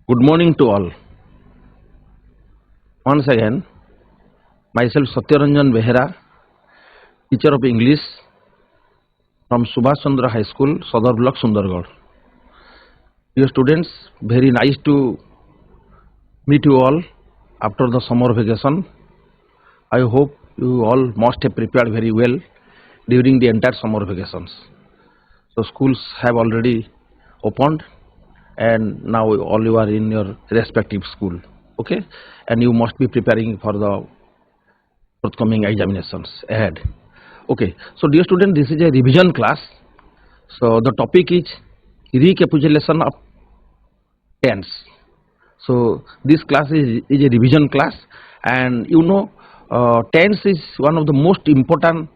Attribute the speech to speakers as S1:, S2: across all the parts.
S1: Good morning to all. Once again, myself Satyaranjan Behera, teacher of English from Subhash Chandra High School, Sadar Block, Sundargarh. Dear students, very nice to meet you all after the summer vacation. I hope you all must have prepared very well during the entire summer vacations. So schools have already opened and now all you are in your respective school. Okay, and you must be preparing for the forthcoming examinations ahead. Okay, so dear student, this is a revision class. So the topic is recapitulation of tense. So this class is a revision class, and tense is one of the most important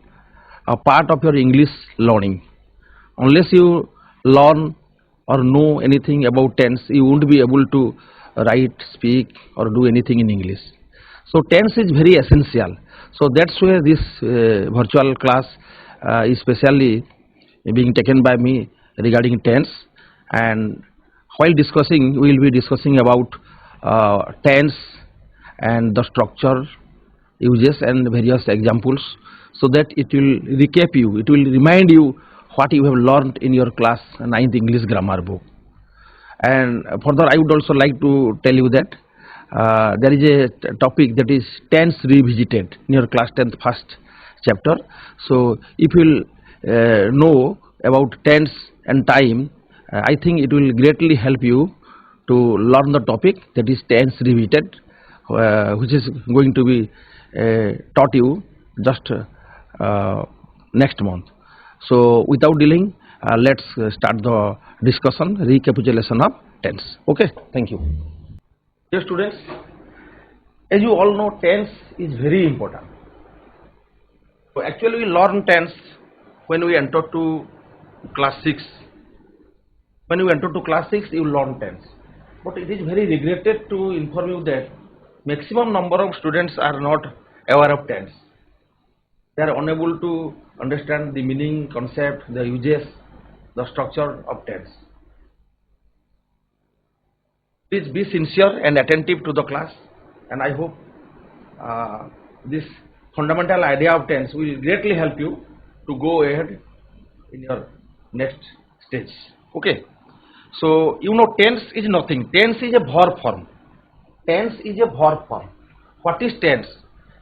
S1: part of your English learning. Unless you learn or know anything about tense, you won't be able to write, speak, or do anything in English. So tense is very essential. So that's why this virtual class is specially being taken by me regarding tense. And while discussing, we will be discussing about tense and the structure, uses, and various examples, so that it will recap you, it will remind you what you have learned in your class 9th English grammar book. And further, I would also like to tell you that there is a topic that is tense revisited in your class 10th first chapter. So if you know about tense and time, I think it will greatly help you to learn the topic that is tense revisited, which is going to be taught you just next month. So without delaying, let's start the discussion, recapitulation of tense. Okay, thank you. Dear students, as you all know, tense is very important. So actually we learn tense when we enter to class 6. When we enter to class 6, you learn tense. But it is very regretted to inform you that maximum number of students are not aware of tense. They are unable to understand the meaning, concept, the uses, the structure of tense. Please be sincere and attentive to the class, and I hope this fundamental idea of tense will greatly help you to go ahead in your next stage. Okay, so tense is nothing. Tense is a verb form. Tense is a verb form. What is tense?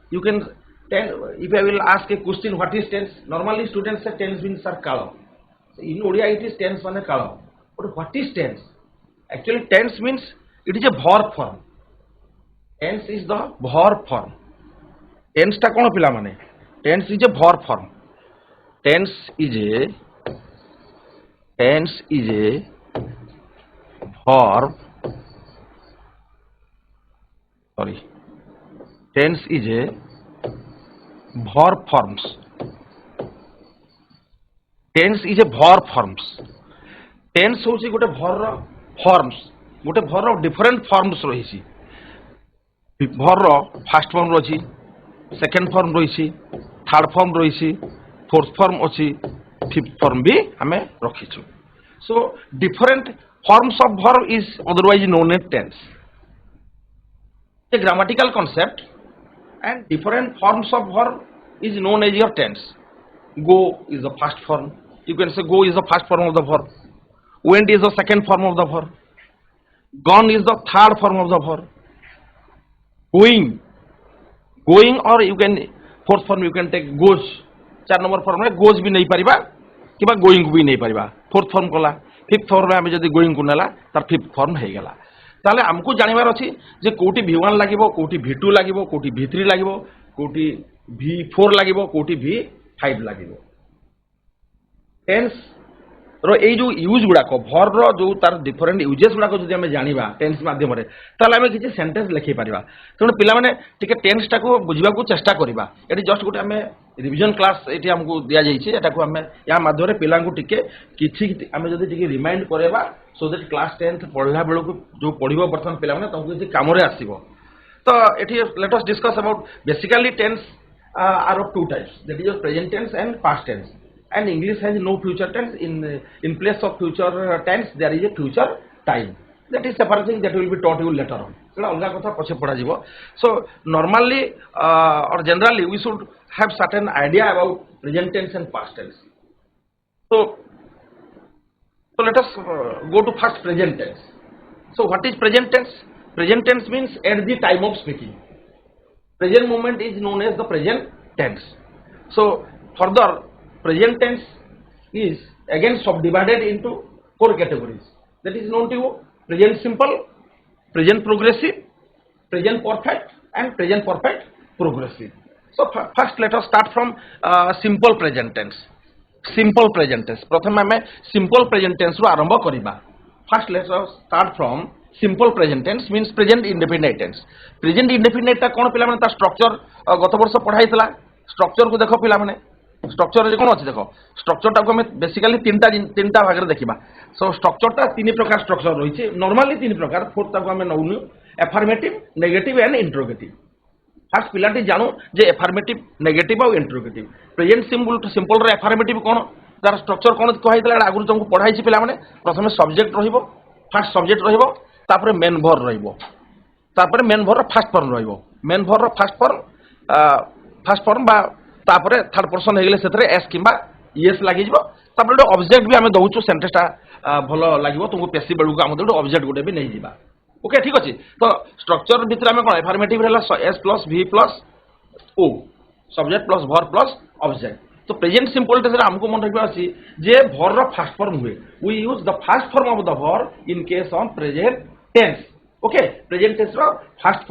S1: You can if I will ask a question, what is tense? Normally students say tense means are kala. So in Odia it is tense mane kala. But what is tense? Actually tense means it is a verb form. Tense is the verb form. Tense ta kono pila mane? Tense is a verb form. Tense is a verb. Sorry. Tense is a verb forms. Tense is a verb forms. Tense होची गोटे verb forms. गोटे verb different forms रही. Verb first form रही, second form रही, third form रही, fourth form अच्छी, fifth form भी हमें रखीचु. So different forms of verb is otherwise known as tense. A grammatical concept, and different forms of verb is known as your tense. Go is the first form. You can say go is the first form of the verb. Went is the second form of the verb. Gone is the third form of the verb. Going, or you can fourth form you can take goes. 4 number form में goes भी नहीं परिबा, कि बा going भी नहीं परिबा. Fourth form कला, fifth form में हमें जब going को नला, तर fifth form है गला. ताले हमको जानिबार अछि जे कोटी V1 लागिबो, कोटी V2 लागिबो, कोटी V3 लागिबो, कोटी V4 लागिबो, कोटी V5 लागिबो. टेंस रो ए जो यूज गुडा को भर रो जो तार डिफरेंट यूजेस गुडा को जदि हमें जानिबा टेंस माध्यम रे ताले हमें किछि सेंटेंस लिखि परिबा. तण पिला माने टिके टेंस टा को बुझिबा को चेष्टा करिबा. एटी जस्ट गुटे हमें रिवीजन क्लास एटी हमको दिया जाइछि. एटा को हमें या माध्यम रे पिला को टिके किछि हमें जदि टिके रिमाइंड करेबा, सो दैट क्लास 10th पढला बेलो को जो पढिबो वर्तमान पिला माने तंको किछि काम रे आसीबो. तो एटी let us discuss about basically tense are of two types, that is present tense and past tense. And English has no future tense. In place of future tense there is a future time. that is separate thing that will be taught you later on. So alga kotha pache pora jibo. So normally or generally we should have certain idea about present tense and past tense. So let us go to first present tense. So what is present tense? Present tense means at the time of speaking. Present moment is known as the present tense. So further, present tense is again subdivided into 4 categories. That is known to you: present simple, present progressive, present perfect, and present perfect progressive. So first let us start from simple present tense. Simple present tense. प्रथम आमे simple present tense रो आरंभ करिबा. First let us start from simple present tense, means present indefinite tense. Present indefinite ता कोन पिला माने ता structure गत वर्ष पढाइतला. स्ट्रक्चर को देखो पिला माने. स्ट्रक्चर रे कोन अछि देखो. स्ट्रक्चर टा को हमें बेसिकली तीनटा भाग रे देखिबा. सो स्ट्रक्चर टा तीन प्रकार स्ट्रक्चर रहिছে. नॉर्मली तीन प्रकार. फोर्थ ता को हमें नउनु affirmative, negative and interrogative. First पिलाटी जानू जे एफर्मेटिव नेगेटिव और इंट्रोगेटिव. प्रेजेंट सिंपल रे एफर्मेटिव कोन तार स्ट्रक्चर कोन कहैतला आगु तुमको पढाइछि पिला माने. प्रथमे सब्जेक्ट रहिबो, फास्ट सब्जेक्ट रहिबो, तापर मेन वर्ब रहिबो, तापर मेन वर्ब फास्ट फॉर्म रहिबो. मेन वर्ब फास्ट फॉर्म बा तापर थर्ड पर्सन हेगले सेतरे एस किबा यस लागि जिवो. तापर ऑब्जेक्ट भी हमें दउछु सेंटेंस टा भलो लागिवो. तुमको पेसी बेलु को हम ऑब्जेक्ट गुटे भी नै जिबा. ओके ठीक अच्छे. तो स्ट्रक्चर भितर आम कौन affirmative S plus V plus O subject plus verb plus object. तो प्रेजेंट सिंपल टेंस आमको मन रखा अच्छी जे भर फास्ट फॉर्म हुए. We use the first form of the verb in case of present tense. Okay present tense रो first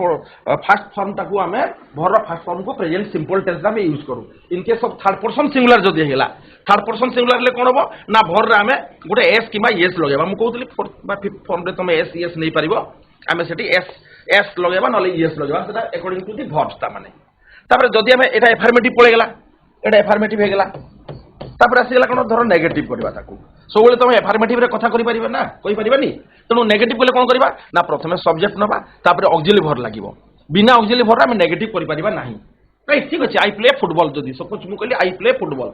S1: form ताकू आमे भर फास्ट फॉर्म को प्रेजेंट सिंपल टेंस आमे यूज करू. In case of third person singular जदी हेला, third person singular ले कोन हो ना भर रे आमे गोटे एस किबा यस लगेबा. हम कहउतली फोर्थ बा फिफ्थ फॉर्म रे तमे एस यस नै परिबो. आमे सेठी एस लगेबा नले यस लगेबा. सेटा अकॉर्डिंग टू द वर्ब्स ता माने. तापर जदी आमे एटा एफर्मेटिव पळे गेला, एटा एफर्मेटिव हे गेला. तापर आसी गेला कोन धरो नेगेटिव करबा ताकू. सो बोले तमे एफर्मेटिव रे कथा करि परिबा ना, कहि परिबानी. तनो नेगेटिव बोले कोन करबा ना प्रथमे सब्जेक्ट नबा, तापर ऑक्सिलरी वर्ब लागिवो. बिना ऑक्सिलरी वर्ब आमे नेगेटिव करि परिबा नाही. राइट ठीक अछि. आई प्ले फुटबॉल जदी सपोज मु कहली आई प्ले फुटबॉल,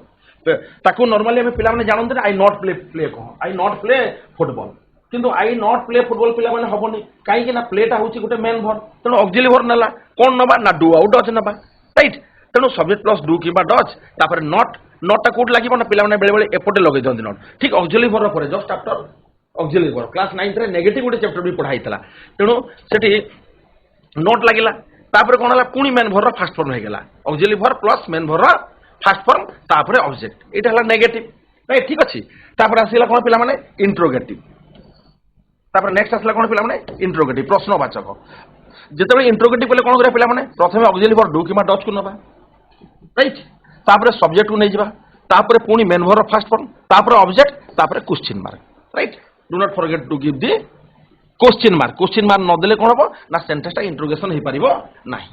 S1: ताकू नॉर्मली आमे पिला माने जानन आई नॉट प्ले को आई नॉट प्ले फुटबॉल. किंतु आई नॉट प्ले फुटबॉल पिला माने हबोनी काई कि ना प्लेटा होची गुटे मेन वर्ब. तनो ऑक्सिलरी वर्ब नला कोन नबा ना डू आउट डज नबा. राइट. तनो सब्जेक्ट प्लस डू किबा डज तापर नॉट टा कोड लागिबो ना पिला माने बेले बेले एपोटे लगै दन नॉट. ठीक ऑक्सिलरी वर्ब पर just after auxiliary verb class 9 रे नेगेटिव गुटे चैप्टर भी पढाइतला. तनो सेठी नॉट लागिला. तापर कोन हला पुनी मेन वर्ब फास्ट फॉर्म हे गेला. Auxiliary verb plus main verb first form तापर ऑब्जेक्ट. एटा हला नेगेटिव. राइट ठीक अछि. तापर आसीला कोन पिला माने इंट्रोगेटिव. तापर नेक्स्ट आसला कोन पिला माने इंट्रोगेटिव प्रश्नवाचक. जेतेबे इंट्रोगेटिव बोले कोन करे पिला माने प्रथमे ऑक्सिलरी वर्ब डू किबा डज को नबा. राइट. तापर सब्जेक्ट को नै जिबा, तापर पुनी मेन वर्ब फास्ट फॉर्म, तापर ऑब्जेक्ट, तापर question mark. Right. Do not forget to give the question mark. Question mark न देले कोन हो ना सेंटेंस ता इंट्रोगेशन हे परिबो नाही.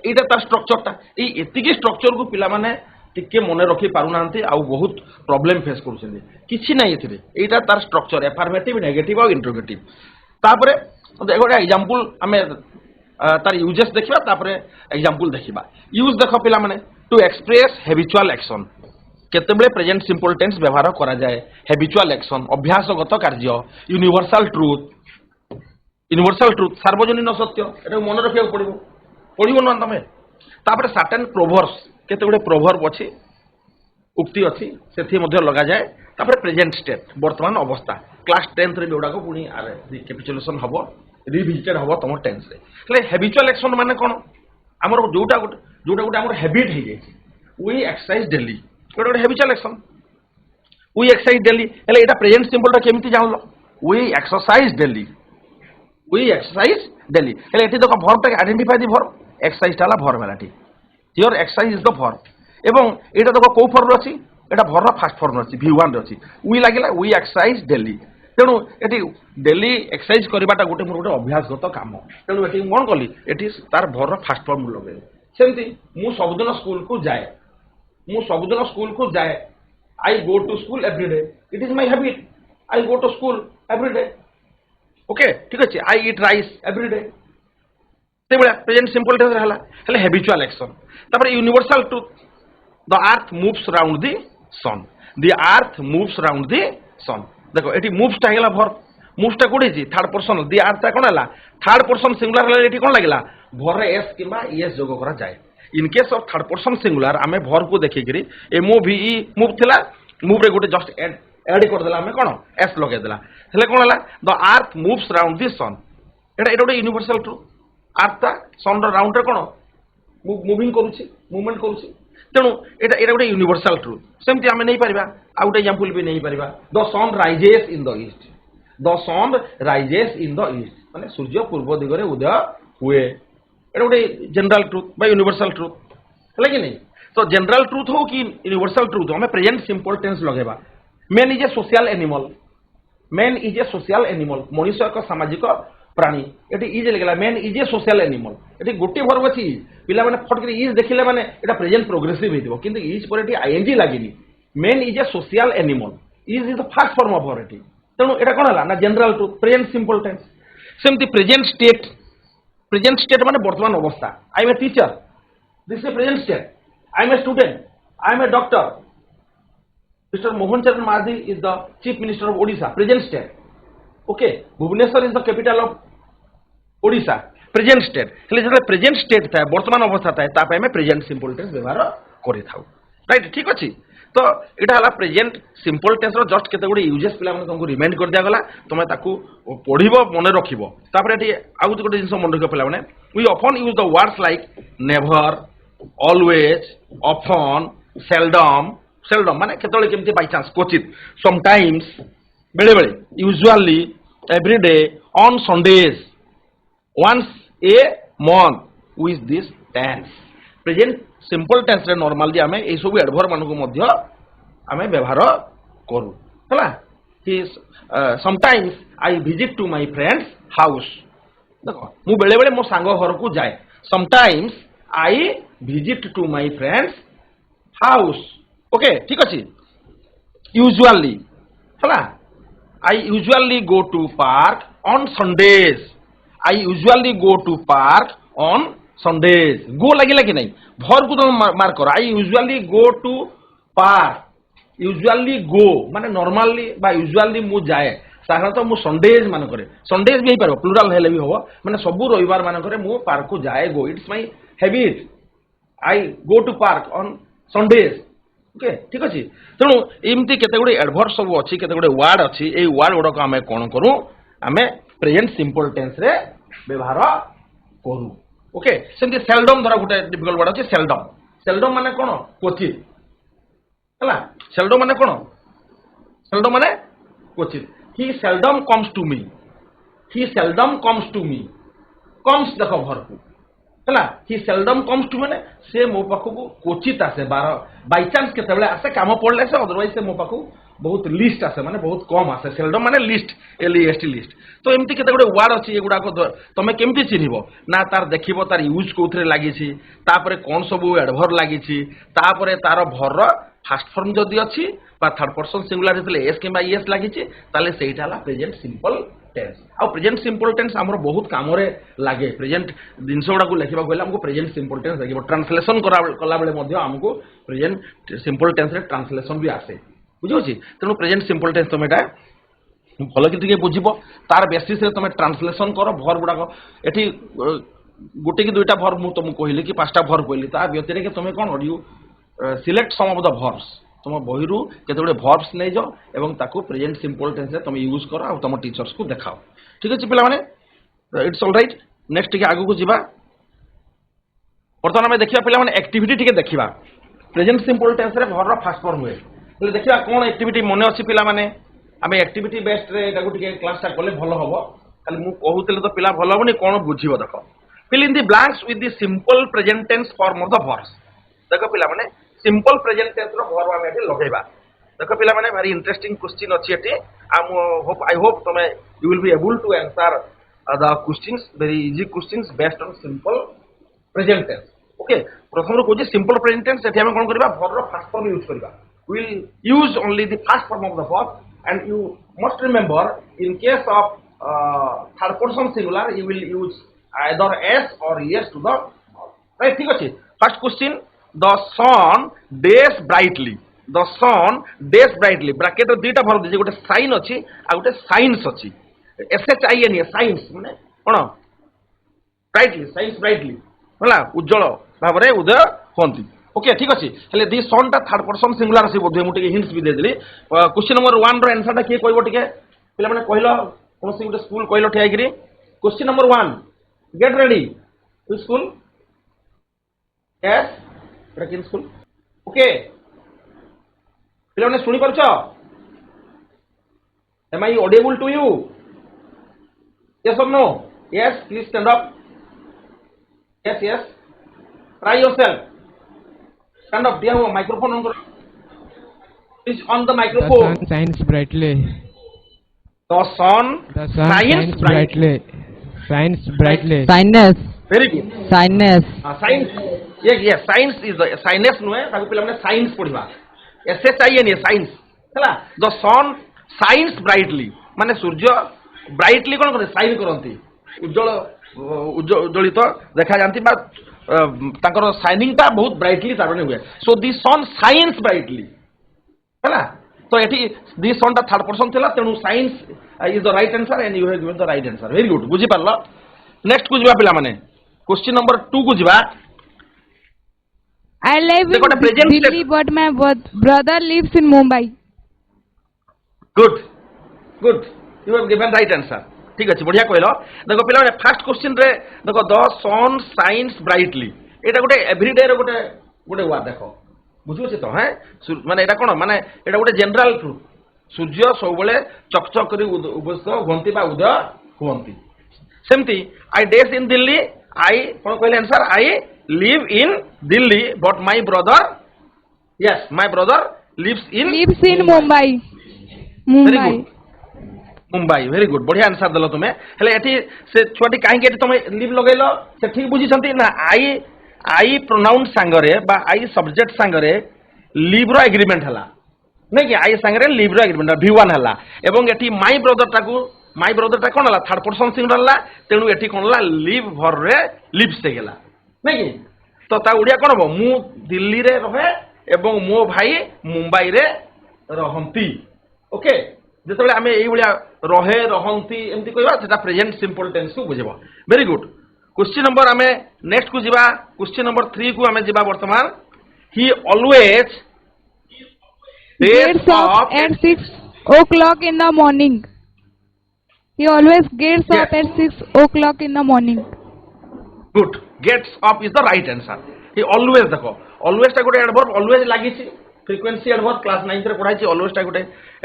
S1: एटा तार स्ट्रक्चर ता. ए एतिकी स्ट्रक्चर को पिला माने टिके मने रखी पारु नांती आ बहुत प्रॉब्लम फेस करूछन. किछि नै एथिरे. एटा तार स्ट्रक्चर एफर्मेटिव नेगेटिव और इंट्रोगेटिव. तापरे देखो एग्जांपल हमें तार यूजेस देखिबा. तापरे एग्जांपल देखिबा. यूज देखो पिला माने टू एक्सप्रेस हैबिचुअल एक्शन. केतेबेले प्रेजेंट सिंपल टेंस व्यवहार करा जाय. हैबिचुअल एक्शन अभ्यासगत कार्य. यूनिवर्सल ट्रुथ सार्वजनीन सत्य. एटा मन रखिया पड़िबो न तमे. तापरे सर्टेन प्रोवर्ब्स केतेबेले प्रोवर्ब अछि उक्ति अछि सेथि मध्ये लगा जाय. तापरे प्रेजेंट स्टेट वर्तमान अवस्था. क्लास 10th रे बेउडा को पुनी आरे रिकैपिचुलेशन हबो रिविजिटेड हबो तमो टेंस रे. ले हैबिचुअल एक्शन माने कोन हमर जोटा गुटे हमर हैबिट हे जाय. वी एक्सरसाइज डेली गोटे habitual action. We exercise daily हेले एटा प्रेजेंट सिंपल टा केमिति जानलो. वी एक्सरसाइज डेली हेले एठी देखो वर्ब टा आइडेंटिफाई द वर्ब. एक्सरसाइज टाला वर्ब हलाटी. Here exercise is the verb. एवं एटा देखो को फॉर्म अछि एटा वर्ब फास्ट फॉर्म अछि v1 रे अछि. वी लागिला वी एक्सरसाइज डेली. तेणु एटी डेली एक्सरसाइज करबाटा गोटे मोर गोटे अभ्यासगत काम. तेणु एटी कोन कली एटी तार वर्ब फास्ट फॉर्म लगे. सेमती मु सबदिन स्कूल को जाए. I go to school every day. It is my habit. I go to school every day. Okay ठीक अछि. I eat rice every day. ते बळे प्रेजेंट सिंपल टेंस रहला हेले हैबिचुअल एक्शन. तापर universal truth the earth moves around the sun. The earth moves around the sun. देखो एटी moves टा हेला वर्ब. ମୁଭ୍ସଟା କୋଉଠି ହେଇଛି ଥାର୍ଡ ପର୍ସନ ଦି ଆର୍ଥଟା କ'ଣ ହେଲା ଥାର୍ଡ ପର୍ସନ ସିଙ୍ଗୁଲାର ହେଲେ ଏଠି କ'ଣ ଲାଗିଲା ଭରରେ ଏସ୍ କିମ୍ବା ଇଏସ୍ ଯୋଗ କରାଯାଏ in case of third person singular ଆମେ ଭରକୁ ଦେଖିକିରି MOVE ମୁଭ୍ ଥିଲା ମୁଭ୍ରେ ଗୋଟେ ଜଷ୍ଟ ଏଡ୍ କରିଦେଲା ଆମେ କ'ଣ ଏସ୍ ଲଗେଇଦେଲା ହେଲେ କ'ଣ ହେଲା the earth moves round the sun ଏଇଟା ଗୋଟେ ୟୁନିଭର୍ସାଲ ଟ୍ରୁଥ୍ ଆର୍ଥଟା ସନ୍ର ରାଉଣ୍ଡରେ କ'ଣ ମୁଭିଂ କରୁଛି ମୁଭମେଣ୍ଟ କରୁଛି ତେଣୁ ଏଇଟା ଗୋଟେ ୟୁନିଭର୍ସାଲ ଟ୍ରୁଥ୍ ସେମିତି ଆମେ ନେଇପାରିବା ଆଉ ଗୋଟେ ଏକ୍ସାମ୍ପଲ୍ ବି ନେଇପାରିବା the sun rises in the east the sun rises in the east ମାନେ ସୂର୍ଯ୍ୟ ପୂର୍ବ ଦିଗରେ ଉଦୟ ହୁଏ ଏଇଟା ଗୋଟେ ଜେନେରାଲ ଟ୍ରୁଥ୍ ବା ୟୁନିଭର୍ସାଲ ଟ୍ରୁଥ୍ ହେଲା କି ନାହିଁ ତ ଜେନେରାଲ ଟ୍ରୁଥ୍ ହଉ କି ୟୁନିଭର୍ସାଲ ଟ୍ରୁଥ୍ ଆମେ ପ୍ରେଜେଣ୍ଟ ସିମ୍ପଲ୍ ଟେନ୍ସ ଲଗେଇବା man is a social animal man is a social animal ମଣିଷ ଏକ ସାମାଜିକ ପ୍ରାଣୀ ଏଠି ଇଜ୍ ଲାଗିଲା man is a social animal ଏଠି ଗୋଟିଏ ଭର୍ବ ଅଛି ପିଲାମାନେ ଫଟକରି ଇଜ୍ ଦେଖିଲେ ମାନେ ଏଇଟା ପ୍ରେଜେଣ୍ଟ ପ୍ରୋଗ୍ରେସିଭ୍ ହେଇଥିବ କିନ୍ତୁ ଇଜ୍ ପରେ ଏଠି ING ଲାଗିନି man is a social animal is is the first form of verb ଏଠି ତେଣୁ ଏଇଟା କ'ଣ ହେଲା ନା general truth present simple tense ସେମିତି ପ୍ରେଜେଣ୍ଟ ଷ୍ଟେଟ୍ ମାନେ ବର୍ତ୍ତମାନ ଅବସ୍ଥା I am a teacher this is a present state I am a student I am a doctor Mr. Mohan Charan Mazi is the Chief Minister of Odisha, present state. Okay, Bhubaneswar is the capital of Odisha, present state. हेले जब present state था, वर्तमान अवस्था था, ताप में present simple tense व्यवहार करी थाउ, right? ठीक अच्छी. तो इटा हला present simple tense रो just केते गुडी uses पिला माने तुमको remind कर दिया गला, तुमे ताकू पढ़िबो मने रखिबो. तापर एटी आगु गुडी जिंस मन रखिबो पिला माने we often use the words like never, always, often, seldom माने केतळे केमती बाय चांस क्वचित समटाइम्स बेले बेले usually every day on Sundays once a month with this tense present simple tense रे नॉर्मली आमे ए सब एडवर्ब मानको मध्य आमे व्यवहार करू हला ही sometimes I visit to my friends house देखो मु बेले बेले मो सांग घर को जाए sometimes I visit to my friends house okay ठीक अच्छे यूजुअली है I usually go to park on Sundays I usually go to park on Sundays go लगे कि नहीं भर को तुम मार्क करो I usually go to park usually go माने नॉर्मली बा यूजुअली मु जाए साधारणतः मु संडेज मान करे संडेज भी पारो प्लुराल हेले भी हो माने सब रविवार मान करे मु पार्क को जाए गो it's my habit I go to park on Sundays okay ठीक अच्छे तेणु एमती केते गुडी एडवर्ब सब अच्छी केते गुडी वर्ड अच्छी ए वर्ड गुडक आमे कोन करू आमे प्रेजेंट सिंपल टेंस रे व्यवहार करू ओके सेंती सेल्डम धरा गुटे डिफिकल्ट वर्ड अच्छी सेल्डम माने कोन क्वचित हला सेल्डम माने क्वचित he seldom comes to me comes देखो भरपू है ही सेल्डम कम्स टू मैंने से मो पाखक क्वचित आसे बाय चांस केतबेले आसे काम पड़ले से अदरवाइज से मो पाखक बहुत लिस्ट आसे माने बहुत कम आसे सेल्डम माने लिस्ट LEST लिस्ट तो एमती केते गुडे वर्ड अछि एगुडा को तमे केमती चिन्हिबो ना तार देखिबो तार यूज कोथरे लागि छि तापरे कोन सब एडवर्ब लागि छि तापरे तार भर फास्ट फॉर्म जदी अछि बा थर्ड पर्सन सिंगुलर हेतले एस किबा ईएस लागि छि ताले सेइटा हला प्रेजेंट सिंपल टेंस आ प्रेजेंट सिंपल टेंस हमर बहुत काम रे लागे प्रेजेंट जिनस गुडा को लेखिबा गले हमको प्रेजेंट सिंपल टेंस लागिबो ट्रांसलेशन कला बेले मध्ये हमको प्रेजेंट सिंपल टेंस रे ट्रांसलेशन भी आसे बुझो छी तेनु प्रेजेंट सिंपल टेंस तमेटा भलो कि टिके बुझिबो तार बेसिस रे तमे ट्रांसलेशन करो भर गुडा को एठी गुटे कि दुईटा भर मु तुम कहली कि पांचटा भर कहली ता व्यतिरे के तमे कोन you select some of the verbs तुम बहिरू केते गुडे भर्ब्स नै जाओ एवं ताकू प्रेजेंट सिंपल टेंस रे तुम यूज करो आ तुम टीचर्स को देखाओ ठीक अछि पिला माने इट्स ऑल राइट नेक्स्ट टिके आगु को जिबा वर्तमान में देखिबा पिला माने एक्टिविटी टिके देखिबा प्रेजेंट सिंपल टेंस रे भर रो फास्ट फॉर्म हुए ले देखिबा कोन एक्टिविटी मने अछि पिला माने आमे एक्टिविटी बेस्ड रे एटा टिके क्लास टा करले भलो हबो खाली मु कहूतले तो पिला भलो हबनी कोन बुझिबो देखो fill in the blanks with the simple present tense form of the verbs देखो पिला माने सिंपल प्रेजेंट टेंस रो वर्ब आमे एठी लगेबा देखो पिला माने वेरी इंटरेस्टिंग क्वेश्चन अछि एठी आई होप तमे you will be able to answer the questions very easy questions based on simple present tense okay प्रथम रो कोजे सिंपल प्रेजेंट टेंस एठी आमे कोन करबा वर्ब रो फास्ट फॉर्म यूज करबा we will use only the first form of the verb and you must remember in case of third person singular you will use either s or yes to the right ठीक अछि first question the sun days brightly bracket रे दुईटा verb दिजे गोटे sign अछि आ गोटे signs अछि SHIN science माने कोन brightly science brightly होला उज्जवल भाबरे उदय होंती ओके ठीक अछि हेले दि सन ता थर्ड पर्सन सिंगुलर से बोधे मुटे हिंट्स भी दे देली क्वेश्चन नंबर 1 रो आंसर ता के कहबो टिके पिला माने कहलो कोन सी गुटे स्कूल कहलो ठिया गिरी question number 1 get ready to school yes breaking school okay पिला माने सुनी परछो am I audible to you yes or no yes please stand up yes try yourself stand up dear microphone on karo please on the microphone
S2: The sun shines brightly.
S1: the sun
S2: The sun
S1: shines brightly
S2: Shines brightly.
S3: Shyness.
S1: very good
S3: Shyness.
S1: science yes science is the science नुहे ताको पिला माने science पढिबा SHIN science हला the sun shines brightly माने सूर्य brightly कोन करे shine करंती उज्जवल उज्जवलित देखा जानती बा ताकर शाइनिंग ता बहुत ब्राइटली तारने हुए सो दी सन शाइन्स ब्राइटली हैला तो एठी दी सन ता थर्ड पर्सन थिला तेनु science is the right answer and you have given the right answer very good बुझी पारलो नेक्स्ट को जिबा पिला माने क्वेश्चन नंबर 2 को जिबा
S4: I live
S1: They got a present
S4: in Delhi, but my brother lives in Mumbai.
S1: Good you have given right answer ठीक अछि बढ़िया कहलो देखो पिला फर्स्ट क्वेश्चन रे देखो द सन शाइन्स ब्राइटली एटा गोटे एवरीडे रे गोटे गोटे वर्ड देखो बुझु छी तो हैं माने एटा कोन माने एटा गोटे जनरल ट्रुथ सूर्य सबले चकचक करी उदय होंती बा उदय होंती सेमती आई डेज इन दिल्ली आई कोन कहले answer I live in Delhi but my brother yes my brother lives in
S4: Mumbai.
S1: Very good Mumbai very good बढ़िया आंसर दलो तुमे हेले एठी से छुआटी काहे के तुमे लिव लगैलो से ठीक बुझी छंती ना आई प्रोनाउन संगरे बा आई सब्जेक्ट संगरे लिव रो एग्रीमेंट हला नै कि आई संगरे लिव रो एग्रीमेंट V1 हला एवं एठी माय ब्रदर ता कोन हला थर्ड पर्सन सिंगुलर हला तेनु एठी कोन हला लिव भर रे लिव्स से गेला नै कि तो ता उडिया कोन हो मु दिल्ली रे रहे एवं मो भाई मुंबई रे रहंती ओके जेतबे आमे एई बलिया रहे रहंती एमती कहबा सेटा प्रेजेंट सिंपल टेंस को बुझेबो वेरी गुड क्वेश्चन नंबर आमे नेक्स्ट को जिबा क्वेश्चन नंबर 3 को आमे जिबा वर्तमान ही always
S4: Gets up at 6 o'clock in the morning. He always gets up at 6 o'clock in the morning.
S1: Good gets up is the right answer he always देखो always ता गोटे एडवर्ब ऑलवेज लागि छी frequency adverb class 9 रे पढ़ाई छी always ता गोटे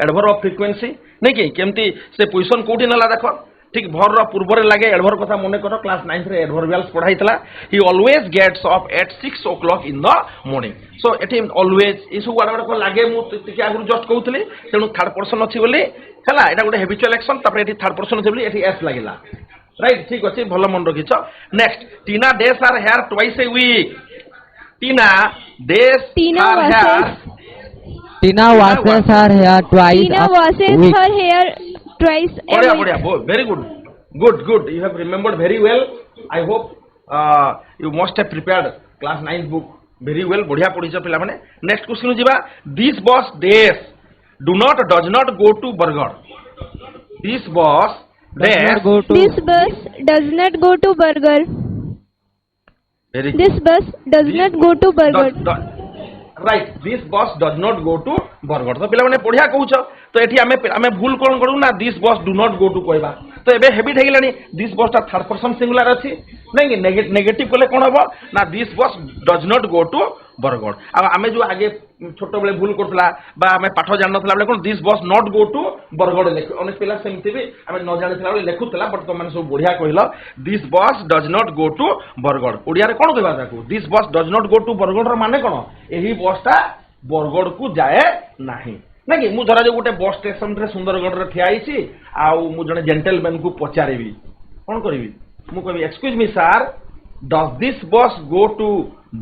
S1: एडवर्ब ऑफ फ्रीक्वेंसी नै कि केमती से पोजीशन कोठी नला देखो ठीक भर रो पूर्व रे लागे एडवर्ब कथा मने करो क्लास 9 रे एडवर्बियल्स पढ़ाइतला he always gets up at 6 o'clock in the morning so एटी ऑलवेज इस वाडा को लागे मु टिके आगु जस्ट कहउतली तेनु थर्ड पर्सन अछि बोली हला एटा गोटे हैबिचुअल एक्शन तापर एटी थर्ड पर्सन अछि बोली एटी एस लागिला राइट ठीक अछि भलो मन रखिछ next Tina days are here twice a week Tina days her hair.
S3: Tina washes her hair twice
S4: Tina
S3: a
S4: washes
S3: week.
S4: her hair twice a
S1: Badhiya,
S4: week.
S1: badhiya, very good. Good. You have remembered very well. I hope you must have prepared class 9 book very well. Badhiya पढ़िଛ पिला माने. Next question जिबा. This bus does not go to Bargarh. This bus
S4: This bus does not go to Bargarh.
S1: Very
S4: This bus does not go to Bargarh.
S1: Right. This bus does not go to Bargarh. तो पिला माने पढ़िया कहूछ तो एठी आमे भूल कोन करू ना this bus do not go to कहबा तो एबे habit hey Gelani this bus ता थर्ड पर्सन सिंगुलर अछि नै कि नेगेटिव कोले कोन हबो ना this bus does not go to Bargarh अब आमे जो आगे छोट बेले भूल करथला बा आमे पाठ जान नथला बेले कोन this bus not go to Bargarh लेख अनेक पिला सेमति भी आमे न जानिथला बेले लेखुतला बट तो माने सब बढ़िया कहिलो this bus does not go to Bargarh Odia रे कोन कहबा ताकू this bus does not go to Bargarh रो माने कोन एही बस ता बरगढ़ को जाए नाही ना कि मु धरा जो गोटे बस स्टेशन रे सुंदरगढ़ रे ठिया आइछि आ मु जने जेंटलमैन को पचारेबी कोन करबी मु कहबी excuse me sir does this bus go to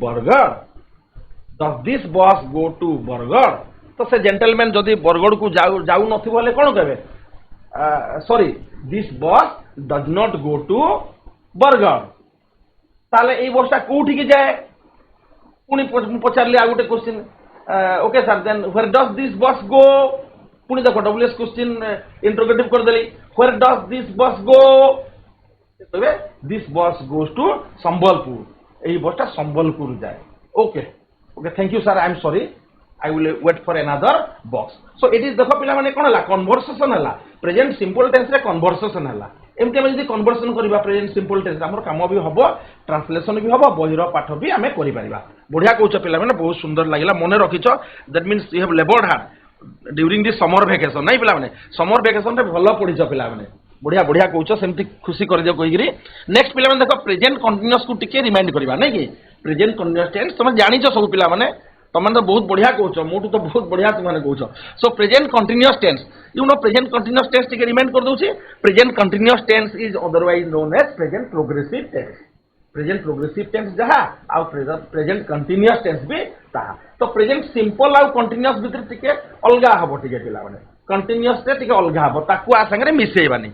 S1: Bargarh does this bus go to Bargarh तो से जेंटलमैन जदी बरगढ़ को जाऊ नथि बोले कोन कहबे sorry this bus does not go to Bargarh ताले एई बसटा कोठी के जाए पुनी पचारली आ गोटे question okay sir then where does this bus go पुनी देखो डब्ल्यूएस क्वेश्चन इंटरोगेटिव कर देली where does this bus go তবে this bus goes to Sambalpur এই বসটা সম্বলপুর যায় okay okay thank you sir I am sorry I will wait for another box. So it is देखो पिला माने कोन हला कन्वर्सेशन हला प्रेजेंट सिंपल टेंस रे कन्वर्सेशन हला एमते हम जदी कन्वर्सेशन करबा प्रेजेंट सिंपल टेंस हमर काम भी हबो ट्रांसलेशन भी हबो बहिर पाठ भी हमें करि परिबा बढ़िया कहउछ पिला माने बहुत सुंदर लागिला मने रखिछ that means you have laboured hard during this summer vacation नहीं पिला माने समर वैकेशन रे भलो पढिछ पिला माने बढ़िया बढ़िया कहउछ सेमति खुशी कर दियो कहिगिरी नेक्स्ट पिला माने देखो प्रेजेंट कंटीन्यूअस को टिके रिमाइंड करबा नहीं कि प्रेजेंट कंटीन्यूअस टेंस तुम जानिछ सब पिला माने तुम तो बहुत बढ़िया कहूँ मोटू तो बहुत बढ़िया तुमने कहूँ so present continuous tense you know present continuous tense टिके रिमाइंड कर दूची present continuous tense is otherwise known as present progressive tense present progressive tense जहाँ आउ प्रेजेंट कंटीन्यूअस टेंस भी ताहा तो प्रेजेंट सिंपल आउ कंटीन्यूअस भितर टिके अलगा हबो टिके पिला माने कंटीन्यूअस रे टिके अलगा हबो ताकू आ संगे मिसेइबानी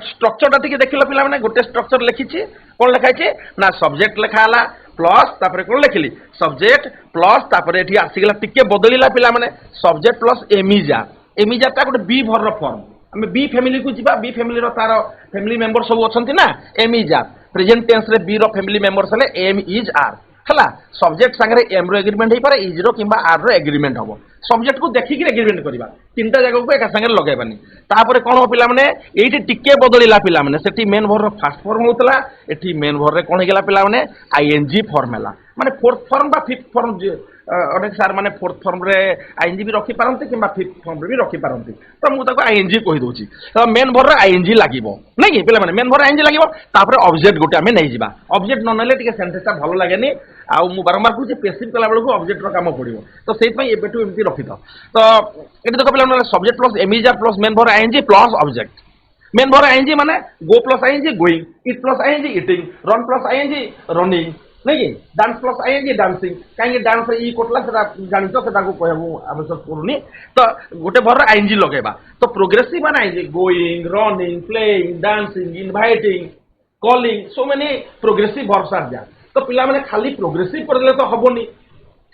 S1: स्ट्रक्चर टा टिके देखिलो पिला माने गोटे स्ट्रक्चर लिखिछि कोन लिखा छै ना सब्जेक्ट लिखा हला प्लस तापर कोन लिखिली सब्जेक्ट प्लस तापर एठी आसीगला टिके बदलिला पिला माने सब्जेक्ट प्लस एमिजा ता गोटे बी भर रो फॉर्म हम बी फैमिली को जिबा बी फैमिली रो तार फैमिली मेंबर सब अछंती ना एमिजा प्रेजेंट टेंस रे बी रो फैमिली मेंबर्स हले एम इज आर हला सब्जेक्ट संगे एम रो एग्रीमेंट हे पारे इज रो किबा आर रो एग्रीमेंट हबो सब्जेक्ट को देखि कि एग्रीमेंट करबा तीनटा जगह को एका संगे लगाइबानी तापर कोन हो पिला माने एठी टिके बदलिला पिला माने सेठी मेन भर रो फर्स्ट फॉर्म होतला एठी मेन भर रे कोन हेगला पिला माने आईएनजी फॉर्म हला माने फोर्थ फॉर्म बा फिफ्थ फॉर्म अनेक सार माने फोर्थ फॉर्म रे आईएनजी भी रखि पारंती किबा फिफ्थ फॉर्म रे भी रखि पारंती तो मु ताको आईएनजी कहि दोची तो मेन भर रे आईएनजी लागिवो नै कि पिला माने मेन भर आईएनजी लागिवो तापर ऑब्जेक्ट गोटे हमें नै जिबा ऑब्जेक्ट न नले टिके सेंटेंस ता भलो लागेनी आ मु बारंबार कहूची पेसिव कला बेलको ऑब्जेक्ट रो काम पड़िवो तो सेहि पई एबेटू एमती रखि तो एटी देखो पिला माने subject plus am is are plus main verb I N G plus object main verb I N G माने go plus I N G going eat plus I N G eating run plus I N G running नहीं कि डांस प्लस आईएनजी डांसिंग कहीं डांस ई कोटला सेटा जानिछ सेटा को कहबो आवश्यक करूनी तो गोटे भर आईएनजी लगेबा तो प्रोग्रेसिव माने I N G going running playing dancing inviting calling so many progressive verbs are there तो पिला माने खाली प्रोग्रेसिव करले तो हबोनी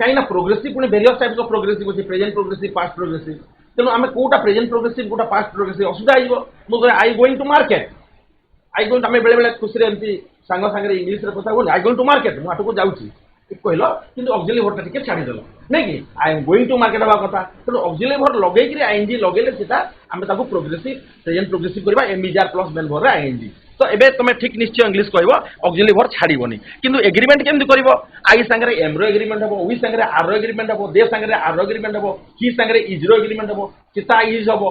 S1: कहीं ना प्रोग्रेसिव पुनी वेरियस टाइप्स ऑफ प्रोग्रेसिव होची प्रेजेंट प्रोग्रेसिव पास्ट प्रोग्रेसिव तेनु आमे कोटा प्रेजेंट प्रोग्रेसिव कोटा पास्ट प्रोग्रेसिव असुदा आइबो मु कहे I going to market I going आमे बेले बेले खुशी रे एमती सांग सांगे इंग्लिश रे কথা बोल आई गोइंग टू मार्केट मु आटको जाउची ठीक कहलो किंतु ऑक्सिलरी वर्ब टिके छाडी देलो नै कि I am going to market बा कथा तेनु ऑक्सिलरी वर्ब लगेई कि आईएनजी लगेले सेटा आमे ताको प्रोग्रेसिव प्रेजेंट प्रोग्रेसिव करबा एमइजार प्लस मेन वर्ब रे आईएनजी तो एबे तुम ठीक निश्चय इंग्लिश कहबो ऑक्सिलरी वर्ब छाड़ीबोनी किंतु एग्रीमेंट केमति करबो आई संगे एम रो एग्रीमेंट हबो वी संगे आर रो एग्रीमेंट हबो दे संगे आर रो एग्रीमेंट हबो ही संगे इज रो एग्रीमेंट हबो चिता इज हबो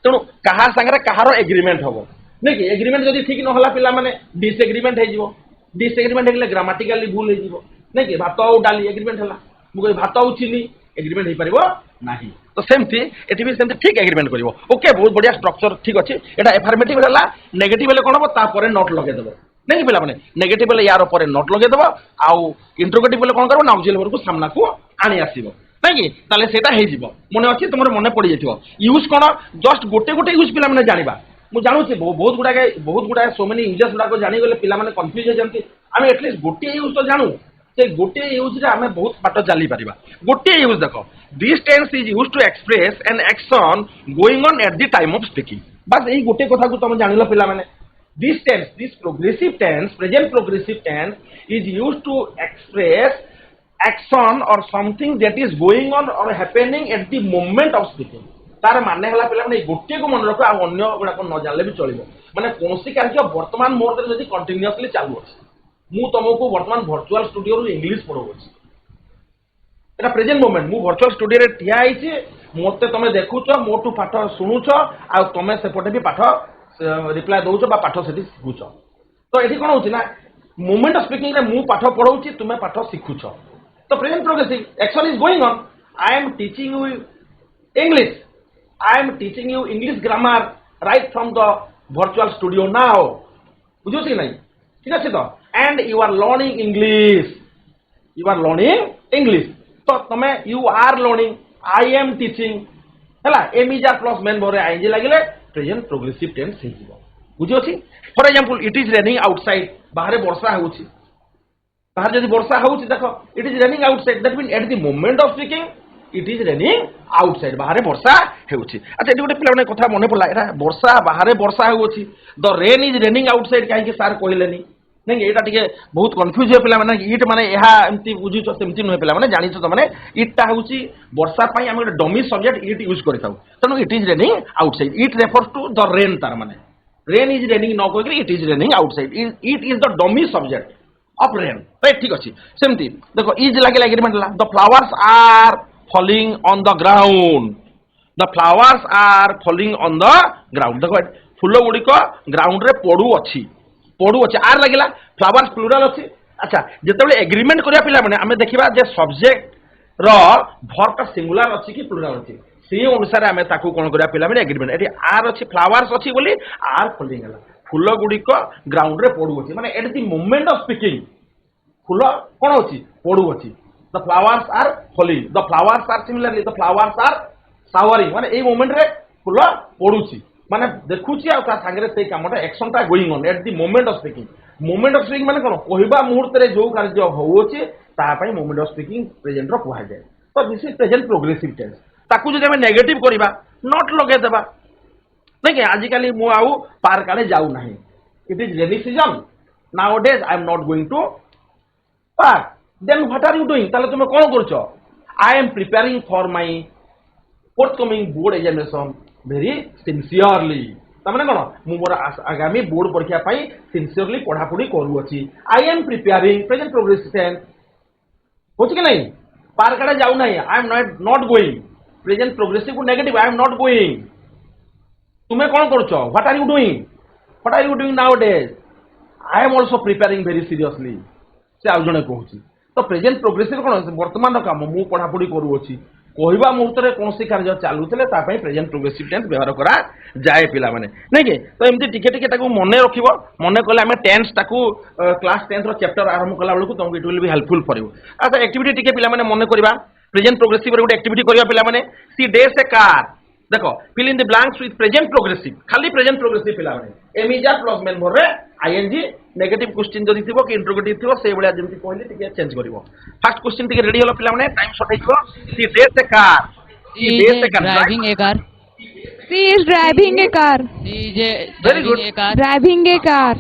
S1: तेनु कहा संगे कहारो एग्रीमेंट हबो नै कि एग्रीमेंट जदी ठीक न होला पिला माने डिसएग्रीमेंट हे जिवो डिसएग्रीमेंट हेले ग्रामेटिकली भूल हे जिवो नै कि भात और डाली एग्रीमेंट हला मु कहि भात और चीनी एग्रीमेंट हे परिबो नाही तो सेमती एटी भी सेमती ठीक एग्रीमेंट करिवो ओके बहुत बढ़िया स्ट्रक्चर ठीक अछि एटा अफर्मेटिव हला नेगेटिव हले कोन हबो ता परे नोट लगे देबो नै कि पिला माने नेगेटिव हले यार परे नोट लगे देबो आउ इंटरोगेटिव हले कोन करबो ना ऑक्सिलरी वर्ब को सामना को आनी आसीबो नै कि ताले सेटा हे जिवो मने अछि तुमर मने पड़ी जथिवो यूज कोन जस्ट गोटे गोटे यूज पिला माने जानिबा मु जानु छी बहुत गुडा सो मेनी यूजेस गुडा को जानि गले पिला माने कंफ्यूज हो जंती आमे एटलीस्ट गोटे यूज तो जानु से गोटे यूज रे आमे बहुत बाट चली परिबा गोटे यूज देखो this tense is used to express an action going on at the time of speaking बस एही गोटे कथा को तुम जानिलो पिला माने this tense this progressive tense present progressive tense is used to express action or something that is going on or happening at the moment of speaking तार माने हला पिला माने गोटे को मन रखो आ अन्य गुडा को न जानले भी चलिबो माने कोनसी कार्य वर्तमान मोर जदी कंटीन्यूअसली चालू अछि मु तुमको वर्तमान वर्चुअल स्टूडियो रो इंग्लिश पढोछि एटा प्रेजेंट मोमेंट मु वर्चुअल स्टूडियो रे ठिया आइछि मते तमे देखुछ मोटू पाठ सुनुछ आ तमे सेपटे भी पाठ रिप्लाई दउछ बा पाठ सेठी सिखुछ तो एठी कोन होछि ना मोमेंट ऑफ स्पीकिंग रे मु पाठ पढौछि तुमे पाठ सिखुछ तो present progressive action is going on I am teaching you English I am teaching you English grammar right from the virtual studio now बुझो छी नहीं ठीक अछि तो and you are learning English तो तमे you are learning I am teaching हला am is are plus main भरे आईएनजी लागिले प्रेजेंट प्रोग्रेसिव टेंस हे जिवो बुझो छी for example it is raining outside बाहर वर्षा होउची बाहर जदी वर्षा होउची देखो it is raining outside that mean at the moment of speaking it is raining outside बाहर वर्षा हेउछि अच्छा एटी गोटे पिला माने कथा मने पड़ला एटा वर्षा बाहर वर्षा हेउछि the rain is raining outside काहे कि सर कहलेनी नहीं एटा टिके बहुत कंफ्यूज हे पिला माने इट माने एहा एमती बुझिछ सेमती नहे पिला माने जानिछ त माने इटटा हेउछि वर्षा पई हम गोटे डमी सब्जेक्ट इट यूज करथाउ तनो it is raining outside it refers to the rain तार माने रेन इज रेनिंग न कहकि it is raining outside it is the dummy subject of rain right ठीक अछि सेमती देखो इज लागे एग्रीमेंट ला the flowers are falling on the ground the flowers are falling on the ground देखो फूल गुडी को ग्राउंड रे पड़ू अच्छे आर लगे फ्लावर्स प्लूराल अच्छे अच्छा जिते एग्रीमेंट करिया पिला माने आमे देखिबा जे सब्जेक्ट रो वर्बटा सिंगुलर अच्छी कि प्लूराल अच्छी से अनुसार आमे ताकू कोन करिया पिला माने एग्रीमेंट एटी आर अच्छी फ्लावर्स अच्छी बोली आर फॉलिंग हला फूल गुडी को ग्राउंड रे पड़ू अच्छी माने at the moment of speaking फूल कोन अच्छी पड़ू अच्छी the flowers are falling the flowers are similarly the flowers are showering माने ए मोमेंट रे फूल पड़ूची माने देखुची आ सागरे से कामटा एक्शनटा going on at the moment of speaking माने कोन कहबा मुहूर्त रे जो कार्य होउची ता पई मोमेंट ऑफ स्पीकिंग प्रेजेंट रो कुहा जाय तो this is present progressive tense ताकू जदि हम नेगेटिव करिबा नॉट लगे देबा देखि आजि काली मु आउ पार्क आले जाऊ नाही it is rainy season nowadays I am not going to park then what are you doing ताले तुमे कोन करछो I am preparing for my forthcoming board examination very sincerely तमने कोन मु मोर आगामी बोर्ड परीक्षा पई सिंसियरली पढ़ा पढ़ी करू अछि I am preparing present progressive tense होछि कि नहीं पार्क आडे जाऊ नहीं I am not going present progressive को negative I am not going तुमे कोन करछो what are you doing nowadays I am also preparing very seriously से आ जणे कहूछि तो प्रेजेंट प्रोग्रेसिव कोन वर्तमान काम मु पढ़ा पढ़ी करू अछि कहवा मुहूर्त में कौन कार्य चलुले प्रेजेंट प्रोग्रेसिव टेंस व्यवहार करा जाए पिला माने नहीं कि तो एमती टिके टिके ताकू मने रखिबो मने कले हमें टेंस ताकू क्लास 10 रो चैप्टर आरंभ कला बेलू तुमको it will be helpful for you अच्छा एक्टिविटी टिके पिला माने मने करबा प्रेजेंट प्रोग्रेसिव रो एक्टिविटी करबा पिला माने सी डेज ए कार देखो fill in the blanks with present progressive खाली प्रेजेंट प्रोग्रेसिव पिला माने am is are plus main verb रे आईएनजी नेगेटिव क्वेश्चन जदी थिबो कि इंट्रोगेटिव थिबो से बलिया जेमति कहले टिके चेंज करबो फर्स्ट क्वेश्चन टिके रेडी होला पिला माने टाइम शॉर्ट हेइबो she days A car
S3: He is driving a car.
S4: She is driving a car.
S3: He is
S1: Very good.
S3: driving a car.
S4: Driving a car.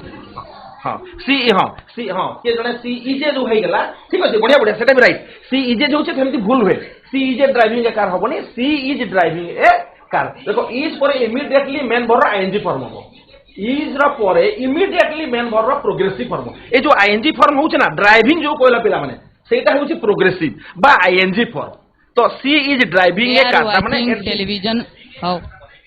S1: हाँ सी के जने सी इजे जो है गला ठीक अछि बढ़िया बढ़िया सेटा भी राइट सी इजे जो छै थेमति भूल हुए she is driving a car होबनी she is driving a car देखो इज पर immediately main verb I N G form हो इज रो परे immediately main verb progressive form ए जो आईएनजी फॉर्म होछ ना ड्राइविंग जो कहला पिला माने सेटा होछ प्रोग्रेसिव बा आईएनजी फॉर्म तो सी इज ड्राइविंग ए कार माने
S3: टेलीविजन हाउ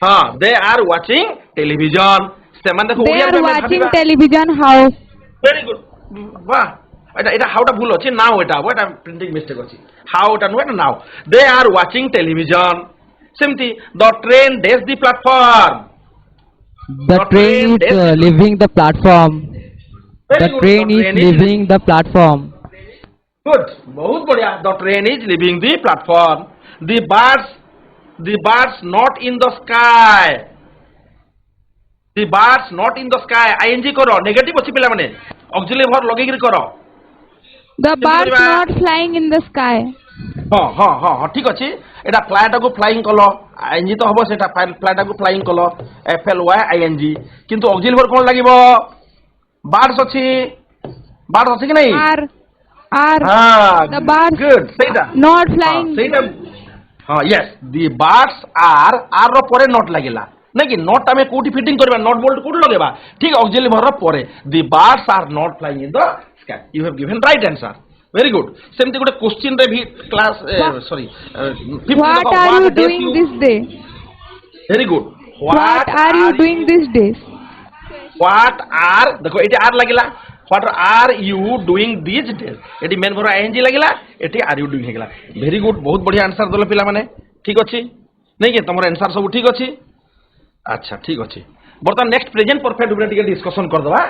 S1: हां दे आर वाचिंग टेलीविजन से माने देखो
S4: They are watching television how?
S1: Very good वाह এটা হাউটা ভুল আছে নাও এটা এটা প্রিন্টিং মিস্টেক আছে হাউ এটা নো এটা now they are watching television সেমতি the train does the platform
S3: The train is leaving the platform. The train is leaving the platform.
S1: Good बहुत बढ़िया the train is leaving the platform the birds not in the sky the birds not in the sky I N G करो negative अछि पिला माने auxiliary verb लगेगिर करो
S4: The birds not flying in the sky.
S1: हाँ ठीक अछि एटा फ्लाइट को फ्लाइंग कलो आईएनजी तो हबो सेटा फ्लाइट को फ्लाइंग कलो एफएलवाई आईएनजी किंतु ऑक्सिलरी वर्ब कोन लागिवो बर्ड्स अछि कि नहीं
S4: Are the birds
S1: good सेटा
S4: not flying?
S1: सेटा हाँ यस दी बार्ड्स आर रो परे नॉट लागेला नहीं कि नॉट आमे कोठी फिटिंग करबा नॉट बोल्ट कोठी लगेबा ठीक ऑक्सिलरी वर्ब परे the birds are not flying in the sky you have given right answer very good सेमती गोटे क्वेश्चन रे भी class sorry
S4: What are you doing this day?
S1: Very good
S4: What are you doing this day?
S1: What are देखो एटी are लागिला what are you doing this days एटी main verb I N G लागिला एटी आर यू डूइंग हेगला very good बहुत बढ़िया answer दलो पिला माने ठीक अछि नहीं कि तमर आंसर सब ठीक अछि अच्छा ठीक अछि बर्तमान नेक्स्ट प्रेजेंट परफेक्ट ऊपर टिके डिस्कशन कर दबा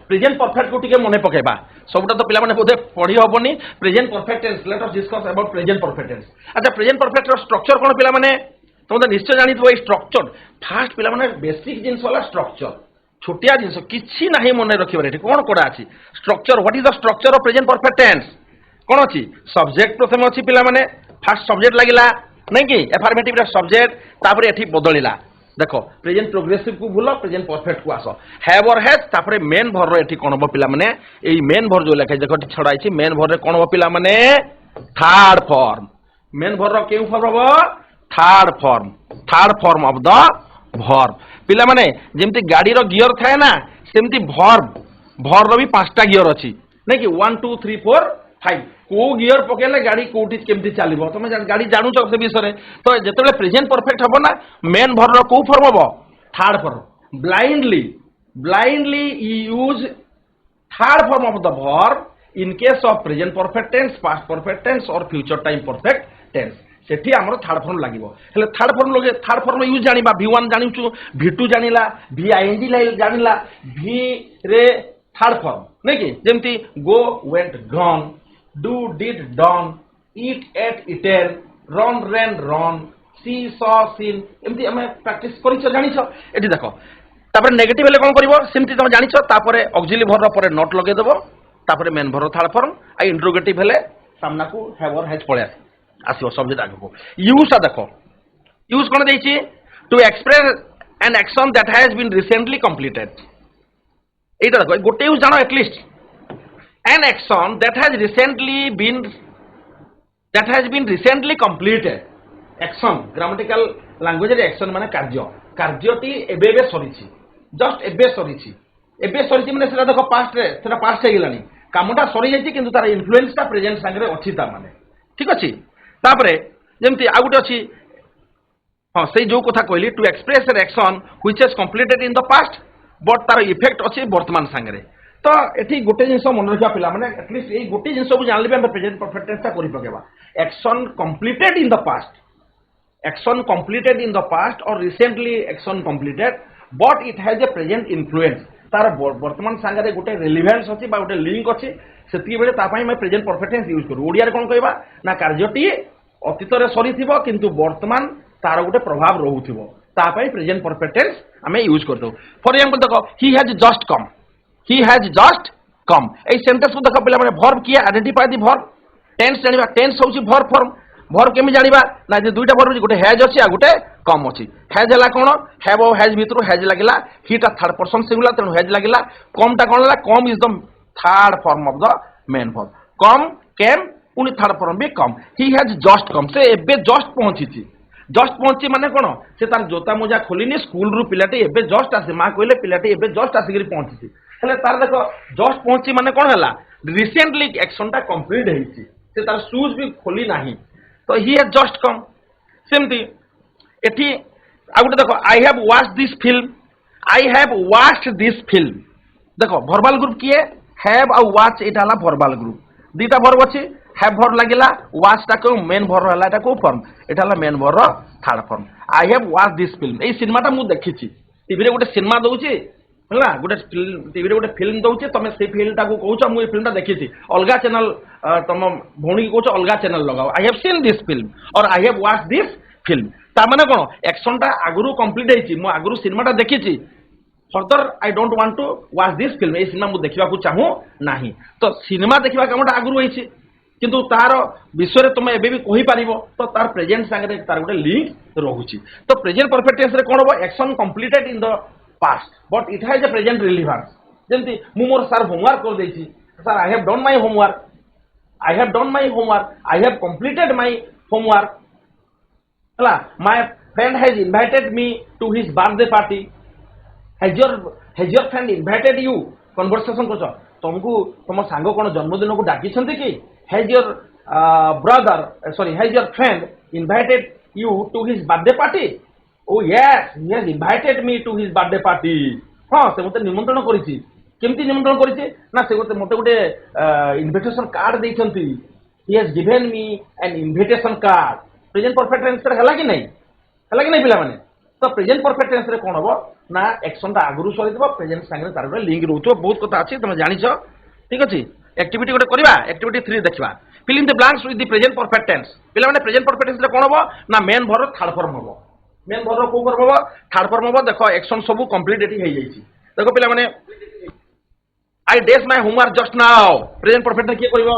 S1: प्रेजेंट परफेक्ट को टिके मने पकेबा सबटा तो पिला माने बोधे पढी होबनी present perfect tense let us discuss about present perfect tense अच्छा प्रेजेंट परफेक्ट रो स्ट्रक्चर कोन पिला माने तुम तो निश्चय जानिथबो ए स्ट्रक्चर फास्ट पिला माने बेसिक जिंस वाला स्ट्रक्चर छोटिया जिंस किछि नाही मने रखिबा रे कोन कोडा अछि structure what is the structure of present perfect tense कोन अछि सब्जेक्ट प्रथम अछि पिला माने फास्ट सब्जेक्ट लागिला नहीं कि एफर्मेटिव रे सब्जेक्ट तापर एठी बदलिला देखो प्रेजेंट प्रोग्रेसिव को भूल प्रेजेंट परफेक्ट को आस हैव और हैज तापर मेन भर एठी कोन हो पिला माने एई मेन भर जो लेखा देखो छड़ाइछि मेन भर रे कोन हो पिला माने थर्ड फॉर्म मेन भर रो केउ फॉर्म हो third form of the verb पिला माने जेमति गाड़ी रो गियर थाए ना सेमति भर रो भी पांचटा गियर अछि नै कि 1 2 3 4 5 को गियर पकेले गाड़ी कोठी केमति चलिबो तमे गाड़ी जानू छ से विषय तो जेतेबेले प्रेजेंट परफेक्ट हबो ना मेन भर रो को फॉर्म हबो third form blindly use third form of the verb in case of present perfect tense past perfect tense or future time perfect tense सेठी हमर थर्ड फॉर्म लागिवो हेले थर्ड फॉर्म यूज जानिबा v1 जानिछु v2 जानिला ving जानिला v रे third form नै कि जेमति go went gone do did done eat ate eaten run ran run see saw seen एमति हमें प्रैक्टिस करिछ जानिछ एठी देखो तापर नेगेटिव हेले कोन करिवो सेमति तुम जानिछ तापर ऑक्सिलरी भर रो परे नॉट लगे देबो तापर मेन भर थर्ड फॉर्म आ इंट्रोगेटिव हेले सामना को हैव और हैज पळे आसीबो सब्जेक्ट आगो यूज देखो यूज कोन देछि to express an action that has been recently completed एटा देखो गोटे यूज जानो at least an action that has been recently completed action grammatical language रे action माने कार्यटी एबे सरीछि जस्ट एबे सरीछि माने सेटा देखो पास्ट रे सेटा पास्ट हे गेलानी कामटा सरी जायछि किंतु तार इन्फ्लुएंस ता प्रेजेंट संगे अछि ता माने ठीक अछि तापरे जेमति आ गुटे अछि हां सेई जो कथा कहली to express an action which has completed in the past but तार इफेक्ट अछि वर्तमान संगे तो एठी गोटे जिंस मन रखा पिला माने एटलीस्ट ए गोटे जिंस को जानले हम प्रेजेंट परफेक्ट टेंस ता करि पकेबा action completed in the past or recently action completed but it has a present influence तार वर्तमान संगे गोटे रिलेवेंस अछि बा गोटे लिंक अछि सेति बेले ता पई मैं प्रेजेंट परफेक्ट टेंस यूज करू ओडिया रे कोन कहबा ना कार्यटी अतीत रे सरी थिबो किंतु वर्तमान तार गोटे प्रभाव रहउथिबो ता पई प्रेजेंट परफेक्ट टेंस हमें यूज करदो फॉर एग्जांपल देखो he has just come a sentence को देखो पिला माने वर्ब किया आइडेंटिफाई द वर्ब टेंस जानिबा टेंस होउची वर्ब फॉर्म वर्ब केमि जानिबा ना जे दुईटा वर्ब गोटे हैज अछि आ गोटे कम अछि हैज हला कोन हैव और हैज भितरु हैज लागिला हीटा थर्ड पर्सन सिंगुलर तेनु हैज लागिला कमटा कोन ला come is the third form of the main verb come came पुनी थर्ड फॉर्म भी कम ही हैज जस्ट कम से एबे जस्ट पहुंची माने कोन से तार जोता मोजा खोलिनी स्कूल रु पिलाटी एबे जस्ट आसे मा कहले पिलाटी एबे जस्ट आसिगिरी पहुंची हेले तार देखो जस्ट पहुंची माने कोन हला रिसेंटली एक्शन टा कंप्लीट हेछि से तार शूज भी खोली नाही तो ही हैज जस्ट कम सेमती एठी आ गुटे देखो आई हैव वॉच्ड दिस फिल्म देखो वर्बल ग्रुप किए हैव आ वॉच एटा हला वर्बल ग्रुप दीटा वर्ब अछि हैव वर्ब लागिला वॉच टा को मेन वर्ब हला एटा को फॉर्म एटा हला main verb third form I have watched this film ए सिनेमा टा मु देखिछि टीवी रे गुटे सिनेमा दउछि हला गुटे टीवी रे गुटे फिल्म दउछि तमे से फिल्म टा को कहउछ मु ए फिल्म टा देखिछि अलगा चैनल तम भौणी को कहउछ अलगा चैनल लगाओ I have seen this film or I have watched this film ता माने कोन एक्शन टा आगुरु कंप्लीट हेछि मु आगुरु सिनेमा टा देखिछि further I don't want to watch this film ए सिनेमा मु देखिबा को चाहू नाही तो सिनेमा देखिबा कामटा आगुरु हेछि किंतु तार विषय रे तुम एबे भी कहि पारिबो तो तार प्रेजेंट संगे तार गोटे लिंक रहउछि तो प्रेजेंट परफेक्ट टेंस रे कोन हो action completed in the past but it has a present relevance जेंति मु मोर सर होमवर्क कर देछि sir I have done my homework I have completed my homework हला my friend has invited me to his birthday party has your friend invited you conversation करछ तुमको तुम सांग कोन जन्मदिन को डाकी छथि कि has your has your friend invited you to his birthday party ओ yes he has invited me to his birthday party हां से मते निमंत्रण करिछि केमति निमंत्रण करिछि ना से मते गोटे इनविटेशन कार्ड दैछंती he has given me an invitation card present perfect tense रे हला कि नहीं पिला माने तो प्रेजेंट परफेक्ट टेंस रे कोन हो ना एक्शन ता आगुरु सरी देबो प्रेजेंट संगे तार लिंक रहउतो बहुत कथा अछि तुम जानिछो ठीक अछि एक्टिविटी गोटे करबा एक्टिविटी 3 देखबा fill in the blanks with the present perfect tense पिला माने प्रेजेंट परफेक्ट टेंस रे कोन हो ना मेन वर्ब थर्ड फॉर्म हो मेन वर्ब को करबो थर्ड फॉर्म हो देखो एक्शन सब कंप्लीट एठी हे जाईछि देखो पिला माने I does my homework just now present perfect रे के करबो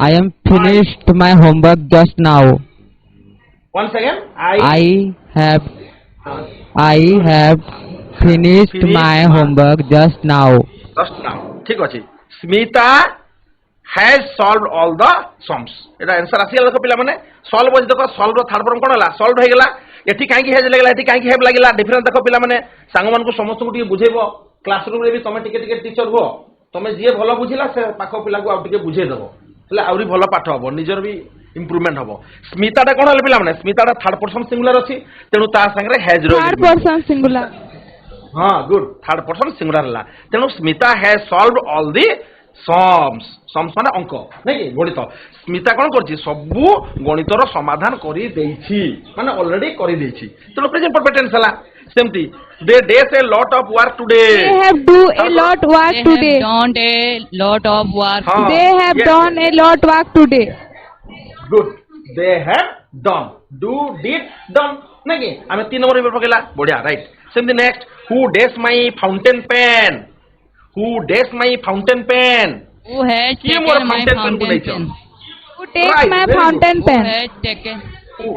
S3: I am finished my homework just now.
S1: once again
S3: I have finished my homework just now.
S1: just now ठीक अछि Smita has solved all the sums Etah answer आसी देखो पिला माने solve अछि देखो सॉल्व रो थर्ड फॉर्म कोन हला सॉल्व हो गेला एठी काहे की हेज लागला एठी काहे की हेब लागला डिफरेंस देखो पिला माने संग मान को समस्त को टिके बुझेबो क्लासरूम रे भी तमे टिके टीचर हो तमे जे भलो बुझिला से पाखो पिला को आ टिके बुझे देबो એટલે આውરી ଭଲ પાଠ હબો ନିଜର ବି ଇମ୍ପ୍ରୁଭମେଣ୍ଟ ହବ ସ୍ମିତାଟା କ'ଣ ହେଲେ ପିଲାମାନେ ସ୍ମିତାଟା ଥାର୍ଡ ପର୍ସନ ସିଙ୍ଗୁଲାର ଅଛି ତେଣୁ ତା ସାଙ୍ଗରେ ହ୍ୟାଜ୍
S4: Third person singular.
S1: ହଁ ଗୁଡ୍ ଥାର୍ଡ ପର୍ସନ ସିଙ୍ଗୁଲାର ହେଲା ତେଣୁ Smita has solve all the sums sums माने अंक नहीं कि गणित स्मिता कौन करछि सबु गणितर समाधान करि देछि माने ऑलरेडी करि देछि तो प्रेजेंट परफेक्ट टेंस हला सेमती they does a lot of work today
S4: They have do a lot work
S5: They
S4: today.
S5: have done a lot of work.
S1: हाँ,
S4: They have
S1: yes,
S4: done a lot work today.
S1: Good they have done do did done नहीं कि हमें 3 number पे पकेला बढ़िया right सेमती next who does my fountain pen Who dates my fountain pen?
S5: Who has
S1: किए मोर
S5: taken my
S1: fountain pen
S5: fountain
S1: को
S5: pen?
S4: Who takes
S1: Right,
S4: my
S1: very good.
S4: fountain
S5: Who
S4: pen?
S5: has taken?
S1: Who?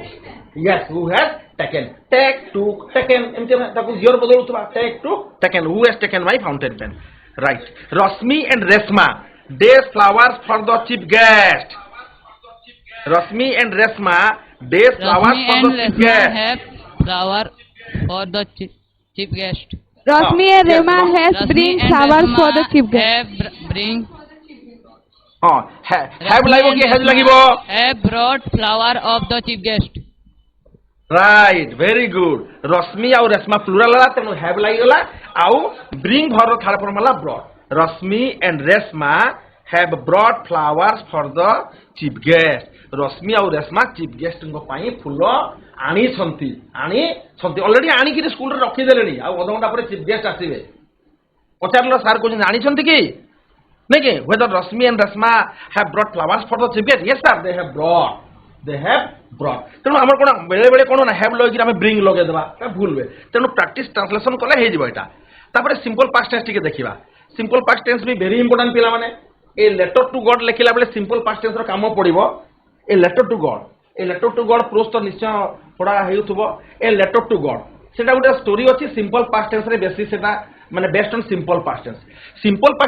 S1: Yes, who has taken? Take, took, taken. एमती में ताकू gear बदलुतबा take, took, taken. Who has taken my fountain pen? Right. Rasmi and Resma days flowers for the chief guest. Rasmi and Resma days flowers
S5: Rashmi
S1: for
S5: and
S1: the chief
S5: Resma
S1: guest.
S5: have flower for the chief guest.
S4: Rashmi and
S1: yes,
S4: Rema has
S5: Rashmi
S4: bring
S5: and
S4: flowers
S5: Resma
S4: for the chief guest.
S5: have bring.
S1: हाँ, have
S5: Rashmi
S1: लाइबो
S5: and
S1: कि has
S5: Resma
S1: लागिबो?
S5: have brought flower of the chief guest.
S1: Right, very good. Rasmi ଆଉ Resma plural ହେଲା ତେଣୁ have ଲାଗିଗଲା ଆଉ bring ଭର third form ହେଲା brought. Rasmi and Resma have brought flowers for the chief guest. Rasmi ଆଉ Resma chief guest ଙ୍କ ପାଇଁ ଫୁଲ ଆଣିଛନ୍ତି ଅଲରେଡି ଆଣିକି ସ୍କୁଲ ରେ ରଖି ଦେଲେଣି ଆଉ ଅଧଘଣ୍ଟା ପରେ ଚିଫ୍ ଗେଷ୍ଟ ଆସିବେ ପଚାରିଲ ସାର୍ କହୁଛନ୍ତି ଆଣିଛନ୍ତି କି ନାଇଁ କି whether Rasmi and Resma have brought flowers for the chief guest yes sir they have brought ତେଣୁ ଆମର କ'ଣ ବେଳେ ବେଳେ କ'ଣ ନା have ଲଗେଇକି ଆମେ bring ଲଗେଇ ଦେବା ଭୁଲ ହୁଏ ତେଣୁ ପ୍ରାକ୍ଟିସ ଟ୍ରାନ୍ସଲେସନ କଲେ ହେଇଯିବ ଏଇଟା ତାପରେ ସିମ୍ପଲ ପାଷ୍ଟ ଟେନ୍ସ ଟିକେ ଦେଖିବା ସିମ୍ପଲ ପାଷ୍ଟ ଟେନ୍ସ ବି ଭେରି ଇମ୍ପୋର୍ଟାଣ୍ଟ ପିଲାମାନେ ଏ ଲେଟର ଟୁ ଗଡ୍ ଲେଖିଲା ବେଳେ ସିମ୍ପଲ ପାଷ୍ଟ ଟେନ୍ସ ର କାମ ପଡିବ ଏ ଲେଟର ଟୁ ଗଡ୍ ପ୍ରୋସ୍ ତ ନିଶ୍ଚୟ ପଢା ହେଉଥିବ ଏ ଲେଟର ଟୁ ଗଡ୍ ସେଟା ଗୋଟେ ଷ୍ଟୋରି ଅଛି ସିମ୍ପଲ ପାଷ୍ଟ ଟେନ୍ସ ରେ ବେଶୀ ସେଟା ମାନେ based on simple past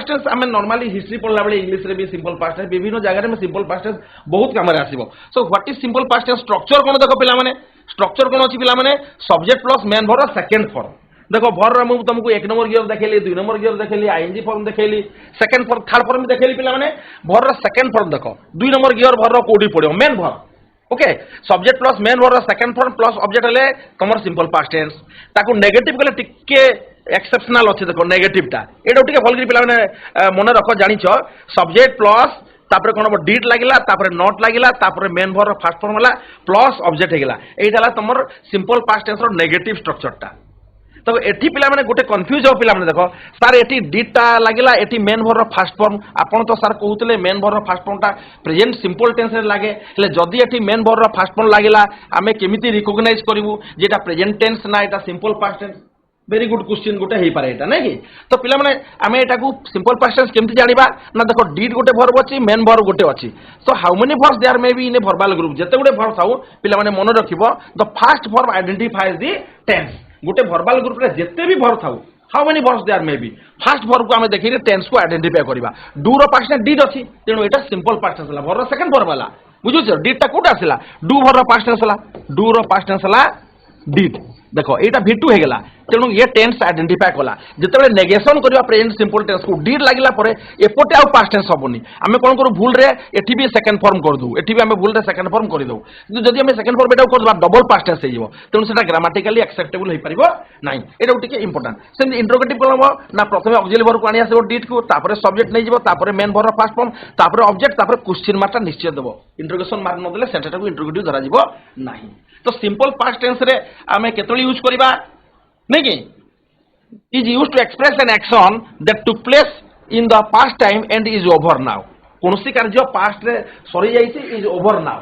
S1: tense ଆମେ ନର୍ମାଲି ହିଷ୍ଟ୍ରି ପଢିଲା ବେଳେ ଇଂଲିଶ ରେ ବି ସିମ୍ପଲ ପାଷ୍ଟ ଟେନ୍ସ ବିଭିନ୍ନ ଜାଗାରେ ସିମ୍ପଲ ପାଷ୍ଟ ଟେନ୍ସ ବହୁତ କାମରେ ଆସିବ so what is simple past tense structure କ'ଣ ଦେଖ ପିଲାମାନେ ଷ୍ଟ୍ରକ୍ଚର କ'ଣ ଅଛି ପିଲାମାନେ subject plus main verb second form देखो भर मुझे तुमको 1 नंबर गियर देखली 2 नंबर गियर देखली आईएनजी फॉर्म देखली सेकंड फॉर्म थर्ड फॉर्म देखली पिला माने भर सेकंड फॉर्म देखो 2 नंबर गियर भर कोडी पड़ो मेन भर ओके सब्जेक्ट प्लस मेन भर सेकंड फॉर्म प्लस ऑब्जेक्ट हले तमर सिंपल पास्ट टेंस ताको नेगेटिव कले टिके एक्सेप्शनल अछि देखो नेगेटिव टा एडो टिके भलकरी पिला माने मन रखो जानिछो सब्जेक्ट प्लस तापर कोन डिट लागिला तापर नॉट लागिला तापर मेन भर फर्स्ट फॉर्म हला प्लस ऑब्जेक्ट हेगला एइताला तमर सिंपल पास्ट टेंस रो नेगेटिव स्ट्रक्चर टा तो एठी पिला माने गोटे कंफ्यूज हो पिला माने देखो सर एठी डिटा लागिला एठी मेन भर फास्ट फॉर्म आपण तो सर कहउतले मेन भर फास्ट फॉर्म ता प्रेजेंट सिंपल टेंस रे लागे ले जदी एठी मेन भर फास्ट फॉर्म लागिला हमें केमिति रिकॉग्नाइज करिवु जेटा प्रेजेंट टेंस ना एटा simple past tense very good question गोटे हे पारे एटा नै कि तो पिला माने हमें एटा को सिंपल पास्ट टेंस केमिति जानिबा ना देखो डिड गोटे वर्ब अछि मेन वर्ब गोटे अछि so how many verbs there may be in a verbal group जते गोटे वर्ब थाउ पिला माने मन रखिबो the first verb identifies the tense गोटे वर्बल ग्रुप रे जत्ते भी वर्ब थाउ how many verbs there may be first verb को हमें देखिरे टेंस को आइडेंटिफाई करबा डू रो पास्ट टेंस डिड अछि तेनु एटा सिंपल पास्ट टेंस हला वर्ब रो सेकंड वर्ब हला बुझुछ डिड ता कोटा आसिला डू वर्ब रो पास्ट टेंस हला डू रो पास्ट टेंस हला डिड देखो एटा V2 हे गेला तेनु ये टेंस आइडेंटिफाई कला जेतेबे नेगेशन करबा प्रेजेंट सिंपल टेंस को डिड लागिला परे एपोटे आ पास्ट टेंस होबनी हमें कोन करू भूल रे एठी भी सेकंड फॉर्म कर दू एठी भी हमें भूल रे सेकंड फॉर्म कर दऊ किंतु जदी हमें सेकंड फॉर्म एटा कर दबा डबल पास्ट टेंस हेइबो तेनु सेटा ग्रामेटिकली एक्सेप्टेबल हे परिबो नाही एटा टिके इंपोर्टेंट सेम इंट्रोगेटिव कोलम ना प्रथमे ऑक्सिलरी वर्ब को आनी आसे डिड को तापरे सब्जेक्ट नै जिवो तापरे मेन वर्ब फर्स्ट फॉर्म तापरे ऑब्जेक्ट तापरे क्वेश्चन मार्क निश्चय देबो इंट्रोगेशन मार्क न देले सेटा को इंट्रोगेटिव धरा जिवो नाही तो सिंपल पास्ट टेंस रे हमें केतली यूज करबा नहीं कि is used to express an action that took place in the past time and is over now कोनोसी कार्य पास्ट रे सरी जाईछि is over now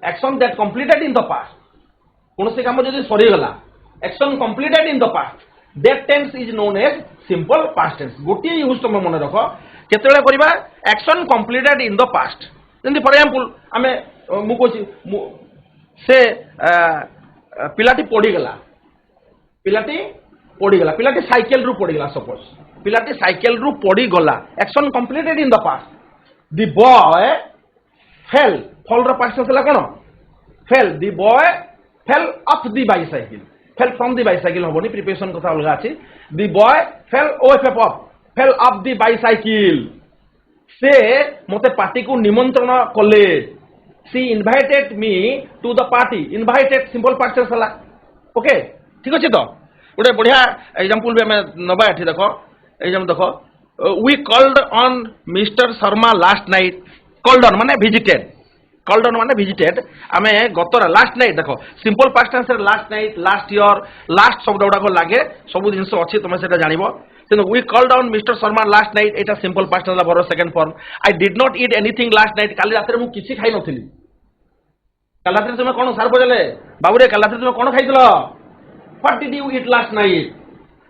S1: action that completed in the past कोनोसी काम जदी सरी गला action completed in the past that tense is known as simple past tense गोटी यूज तुम मन रखो केतेले करबा action completed in the past ଯେମିତି ଫର ଏକ୍ସାମ୍ପଲ ଆମେ ମୁଁ କହୁଛି ସେ ପିଲାଟି ପଡ଼ିଗଲା ପିଲାଟି ସାଇକେଲରୁ ପଡ଼ିଗଲା ସପୋଜ ପିଲାଟି ସାଇକେଲରୁ ପଡ଼ିଗଲା action completed in the past the boy fell ଫଲର ପାଷ୍ଟ ଥିଲା କ'ଣ fell the boy fell off the bicycle fell from the bicycle ହବନି ପ୍ରିପେରେସନ କଥା ଅଲଗା ଅଛି the boy fell OFF off fell off the bicycle ସେ ମୋତେ ପାର୍ଟିକୁ ନିମନ୍ତ୍ରଣ କଲେ she invited me to the party invited simple past ହେଲା ଓକେ ଠିକ ଅଛି ତ ଗୋଟେ ବଢିଆ ଏକ୍ସାମ୍ପଲ ବି ଆମେ ନବା ଏଠି ଦେଖ ଏକ୍ସାମ୍ପଲ ଦେଖ we called on mister Sharma last night called on माने विजिटेड आमे गतर लास्ट नाइट देखो सिंपल पास्ट टेंस रे last night last year last शब्द गुडा लागे सब जिनस अच्छी तुम से जानिबो तेनो we called on mister Sharma last night एटा सिंपल पास्ट टेंस ला second form I did not eat anything last night काली रात रे मु किछि खाइ नथिली काली रात रे तुम कोन सार पजले बाबू रे काली रात रे तुम कोन खाइतलो what did you eat last night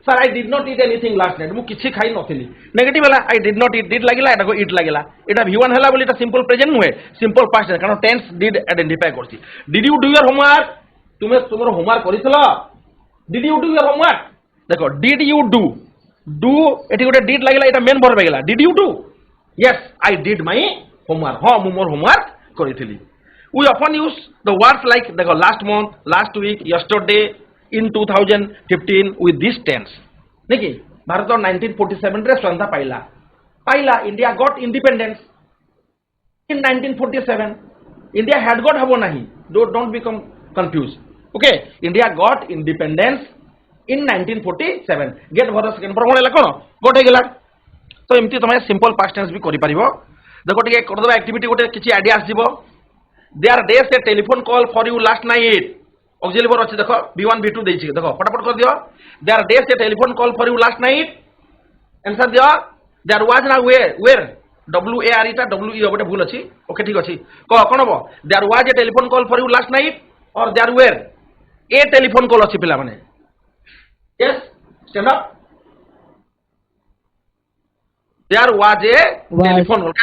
S1: sir I did not eat anything last night मु किछि खाइ नथिली नेगेटिव हला I did not eat did लागिला एटा को ईट लागिला एटा V1 हला बोली एटा सिंपल प्रेजेंट नुहे सिंपल पास्ट कारण टेंस डिड आइडेंटिफाई करछि did you do your homework तुमे तुमरो होमवर्क करिसलो did you do your homework देखो डिड यू डू एटी गोटे डिड लागिला एटा मेन वर्ब गेला did you do yes I did my homework हां मु मोर होमवर्क करिथिली we often use the words like देखो last month last week yesterday in 2015 with this tense देखिए भारत 1947 रे स्वतंत्रता पाइला India got independence in 1947 India had got हबो नहीं don't become confused okay India got independence in 1947 get verb second पर होला कोन got हे गेला तो एमती तमे सिंपल पास्ट टेंस भी करि परिबो देखो टिके कर दबा एक्टिविटी गोटे किछि आइडिया आसीबो there dash a telephone call for you last night auxiliary verb अछि देखो B1 B2 देछि देखो फटाफट कर दियो there dash a telephone call for you last night answer दियो देयर वाज ना वेयर WAR टा WE गोटे भूल अछि ओके ठीक अछि कोन हो there was a telephone call for you last night और there were a telephone call अछि पिला माने yes stand up there was a telephone call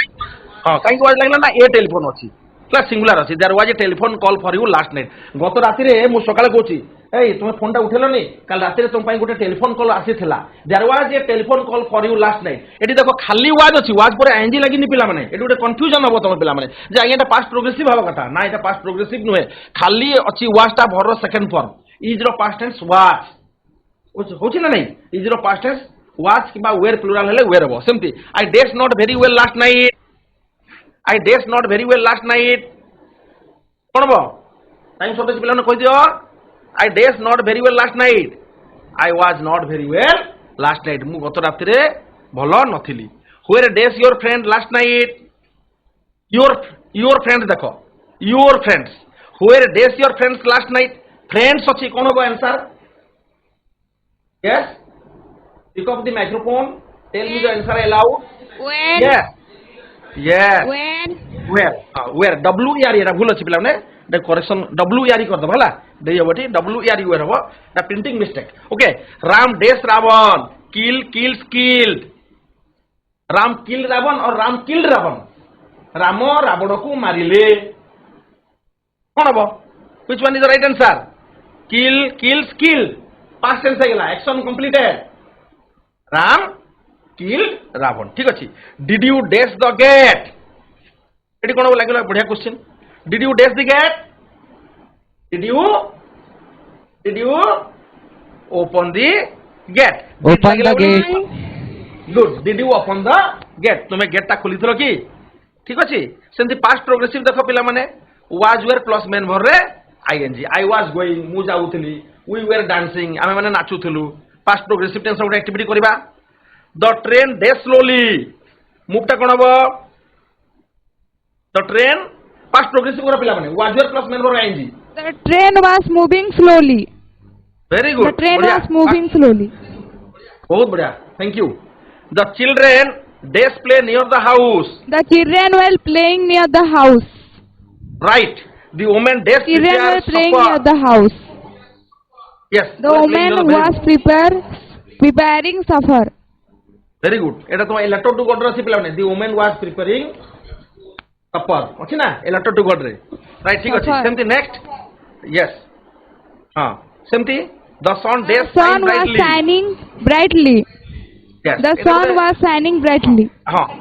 S1: हां काई वाज लागला ना ए टेलीफोन अछि क्लास सिंगुलर अछि there was a telephone call for you last night गत राति रे मु सकाळे कहूची ए तुम फोन टा उठेलनी काल राति रे तुम पई गोटे टेलीफोन कॉल आसीथिला there was a telephone call for you last night एटी देखो खाली वाज अछि वाज पर आईएनजी लागिनी पिला माने एटी गोटे कंफ्यूजन हबो तुम पिला माने जे आगे एटा पास्ट प्रोग्रेसिव हबो कथा ना एटा पास्ट प्रोग्रेसिव नुहे खाली अछि वाज टा भर सेकंड फॉर्म इज रो पास्ट टेंस वाज होछि ना नहीं इज रो पास्ट टेंस वाज किबा वेयर प्लुरल हेले वेयर हबो सेमती I dash not very well last night I dash not very well last night कोन बो टाइम शॉर्टेज पिला ने कहि दियो I dash not very well last night I was not very well last night मु गत राति रे भलो नथिली were dash your friend last night your friend देखो your friends were dash your friends last night friends अछि कोन बो answer yes pick up the microphone tell me the answer aloud
S4: When?
S1: yes
S4: When?
S1: where WER एरा भूल अछि पिला ने दे करेक्शन WER कर दबला दे यबटी WER वेयर हो the printing mistake okay Ram dash Ravan kills killed Ram kill Ravan और राम किल्ड रावण राम रावण को मारिले कोन हबो which one is the right answer kills killed past tense गेला action completed Ram killed Ravan ठीक अछि did you dash the gate एटी कोन लागला बढ़िया question did you dash the gate did you open the gate
S3: Open the gate.
S1: Good did you open the gate तुमे gate ता खोली थलो की ठीक अछि सेंती पास्ट प्रोग्रेसिव देखो पिला माने was were plus main verb रे आईएनजी आई वाज गोइंग मु जाउथली वी वेयर डांसिंग आमे माने नाचुथलु पास्ट प्रोग्रेसिव टेंस गोटे एक्टिविटी करबा the train does slowly move टा कोन हबो द ट्रेन पास्ट प्रोग्रेसिव कर पिला माने was were plus main verb I N G
S4: The train was moving slowly.
S1: Very good
S4: The train was moving slowly.
S1: बहुत बढ़िया thank you the children does play near the house
S4: The children were playing near the house.
S1: Right the women does
S4: Children were playing near the house.
S1: Yes
S4: The woman was preparing supper.
S1: Very good एटा तो letter to God रसी पिला माने the women was preparing सफर अछि ना a letter to God रे right ठीक अछि
S4: Suffer.
S1: सेमती नेक्स्ट यस हां सेमती the sun
S4: The
S1: does
S4: sun was shining brightly. The sun was shining brightly.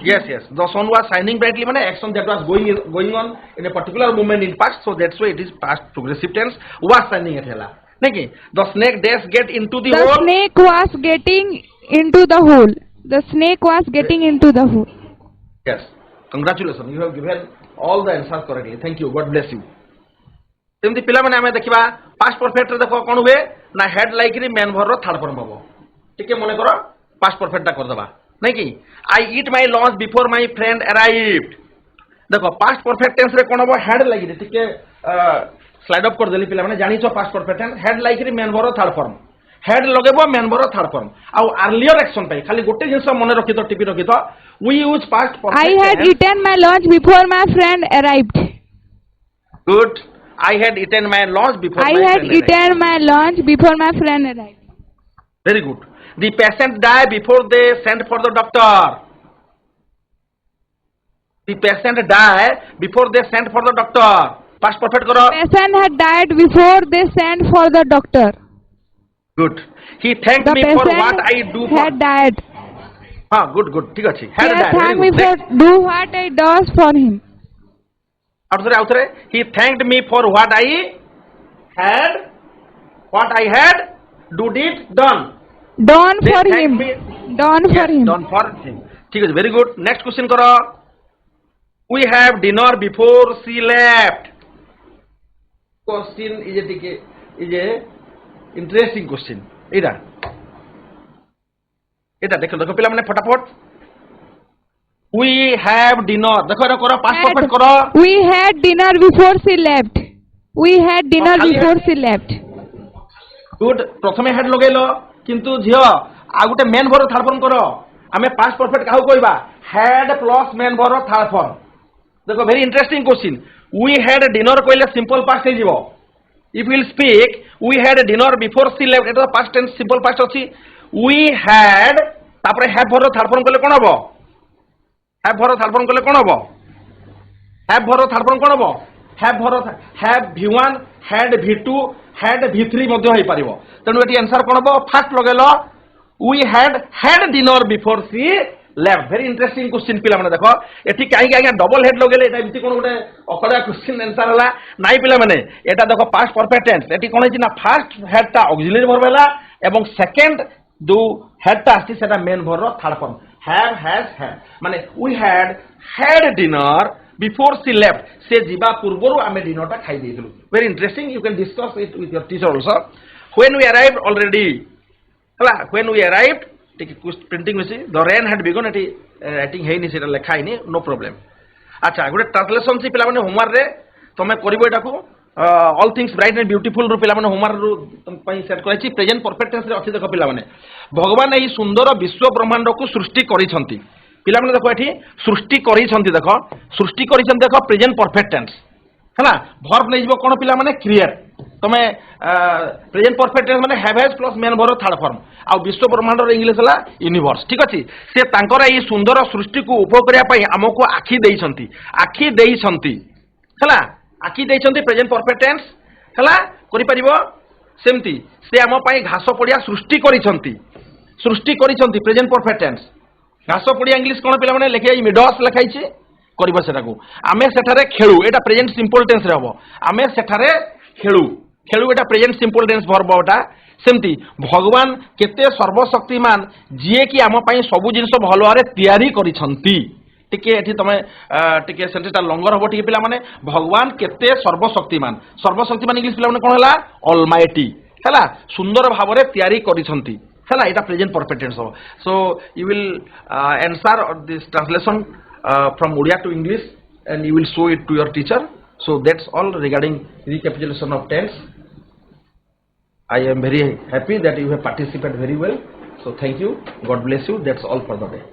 S1: Yes, the sun was shining brightly means action that was going on in a particular moment in past, so that's why it is past progressive tense. Was shining at hela naki the snake dash get into the
S4: The
S1: hole.
S4: snake was getting into the hole. The snake was getting into the hole.
S1: Yes, congratulations, you have given all the answers correctly. Thank you, God bless you. सेमती पिला माने आमे देखिबा past perfect रे देखो कोन हुए ना head like री मैन भर रो थर्ड फॉर्म हबो ठीक है मने करो पास्ट परफेक्ट टा कर दबा नहीं कि I eat my lunch before my friend arrived देखो पास्ट परफेक्ट टेंस रे कोन हबो हेड लाइक री ठीक है स्लाइड अप कर देली पिला माने जानि छ past perfect tense had like री मैन भर रो थर्ड फॉर्म हेड लगेबो मैन भर रो थर्ड फॉर्म आ अर्लियर एक्शन पाई खाली गोटे जिंस मने रखि तो टिपी रखि तो we use past perfect
S4: I had eaten my lunch before my friend arrived.
S1: Good I had eaten my lunch before
S4: I
S1: my
S4: had
S1: friend arrived.
S4: eaten my lunch before my friend arrived.
S1: Very good. The patient died before they sent for the doctor. The patient died before they sent for the doctor. Past perfect karo.
S4: Patient had died before they sent for the doctor.
S1: Good. He thanked
S4: The
S1: me for what I
S4: patient
S1: do for.
S4: had died.
S1: Good. ठीक अछि.
S4: He
S1: Had
S4: had
S1: died.
S4: thanked
S1: Very
S4: me
S1: good.
S4: for do what I does for him.
S1: Outre. He thanked me for what I had done.
S4: Done
S1: They
S4: for
S1: thanked
S4: him.
S1: me.
S4: Done for
S1: Yes,
S4: him.
S1: done for him. ठीक अछि. Very good. Next question karo. We have dinner before she left. Question is a interesting question. एटा देखो पिला माने फटाफट we have dinner देखो एटा करो past perfect करो
S4: We had dinner before she left. We had dinner
S1: खाली
S4: before she left.
S1: गुड प्रथमे head लगेलो किंतु झियो आ गुटे मेन भर थर्ड फॉर्म करो आमे पास्ट परफेक्ट काहू कहबा हेड प्लस मेन भर थर्ड फॉर्म देखो very interesting question we had dinner कहले सिंपल पास्ट हे जीवो if we will speak we had dinner before she left Etah past tense simple past अछि we had तापरे have भर third form कहले कोन हबो have भर third form कहले कोन हबो हैव भर थर्ड फॉर्म कोन हबो have v1 had v2 had v3 मध्ये होई परिबो तनु एटी आंसर कोन हबो first लगेलो we had dinner before she left very interesting question पिला माने देखो एटी काई आगे डबल हेड लगेले एटा इति कोन गोटे अकड़ा क्वेश्चन आंसर हला नाइ पिला माने एटा देखो पास्ट परफेक्ट टेंस एटी कोन हिची ना फर्स्ट हेड ता ऑक्सिलरी वर्ब हला एवं सेकंड दो हेड ता आसी सेटा मेन वर्ब रो third form have has had माने we had dinner before she left से जीवा पूर्वरु आमे डिनर ता खाइ देइथलु very interesting you can discuss it with your teacher also when we arrived already हला when we arrived टिक printing होसी the rain had begun एटी राइटिंग हेइनी सेटा लेखा हेइनी नो प्रॉब्लम अच्छा गुटे ट्रांसलेशन से पिला माने होमवर्क रे तमे करिवो एटाको all things bright and beautiful रु पिला माने होमवर्क रु तम पई सेट कराइछि प्रेजेंट परफेक्ट टेंस रे अछि देखो पिला माने भगवान एही सुंदर विश्व ब्रह्मांड को सृष्टि करिसंती पिला माने देखो एठी सृष्टि करिसंती देखो प्रेजेंट परफेक्ट टेंस हला वर्ब नै जीवो कोन पिला माने क्रिएट तमे प्रेजेंट परफेक्ट टेंस माने have has plus main verb third form आ विश्व ब्रह्मांड रो इंग्लिश हला यूनिवर्स ठीक अछि से तांकर एही सुंदर सृष्टि को उपभोग करिया पई हमको आखी देइसंती हला आखी देइसंती प्रेजेंट परफेक्ट टेंस हला करि परिबो सेमती से हम पई घास पडिया सृष्टि करिसंती प्रेजेंट परफेक्ट टेंस घास पडिया इंग्लिश कोन पिला माने लेखै मिडस लेखाइछि करिबो सेटाको आमे सेठारे खेळू एटा प्रेजेंट सिंपल टेंस रे हबो आमे सेठारे खेळू एटा प्रेजेंट सिंपल टेंस वर्ब ओटा सेमती भगवान केते सर्वशक्तिमान जिए कि आम पई सबु जिंस भलो आरे तयारी करिसंती टिके एठी तमे टिके सेंटेंस लंगर हबो टिके पिला माने भगवान केते सर्वशक्तिमान इंग्लिश पिला माने कोन हला ऑलमाइटी हला सुंदर भाबरे तयारी करिसंती हला एटा प्रेजेंट परफेक्ट टेंस हो so you will answer this translation from Odia to English and you will show it to your teacher. So that's all regarding recapitulation of tense. I am very happy that you have participated very well. So thank you. God bless you. That's all for the day.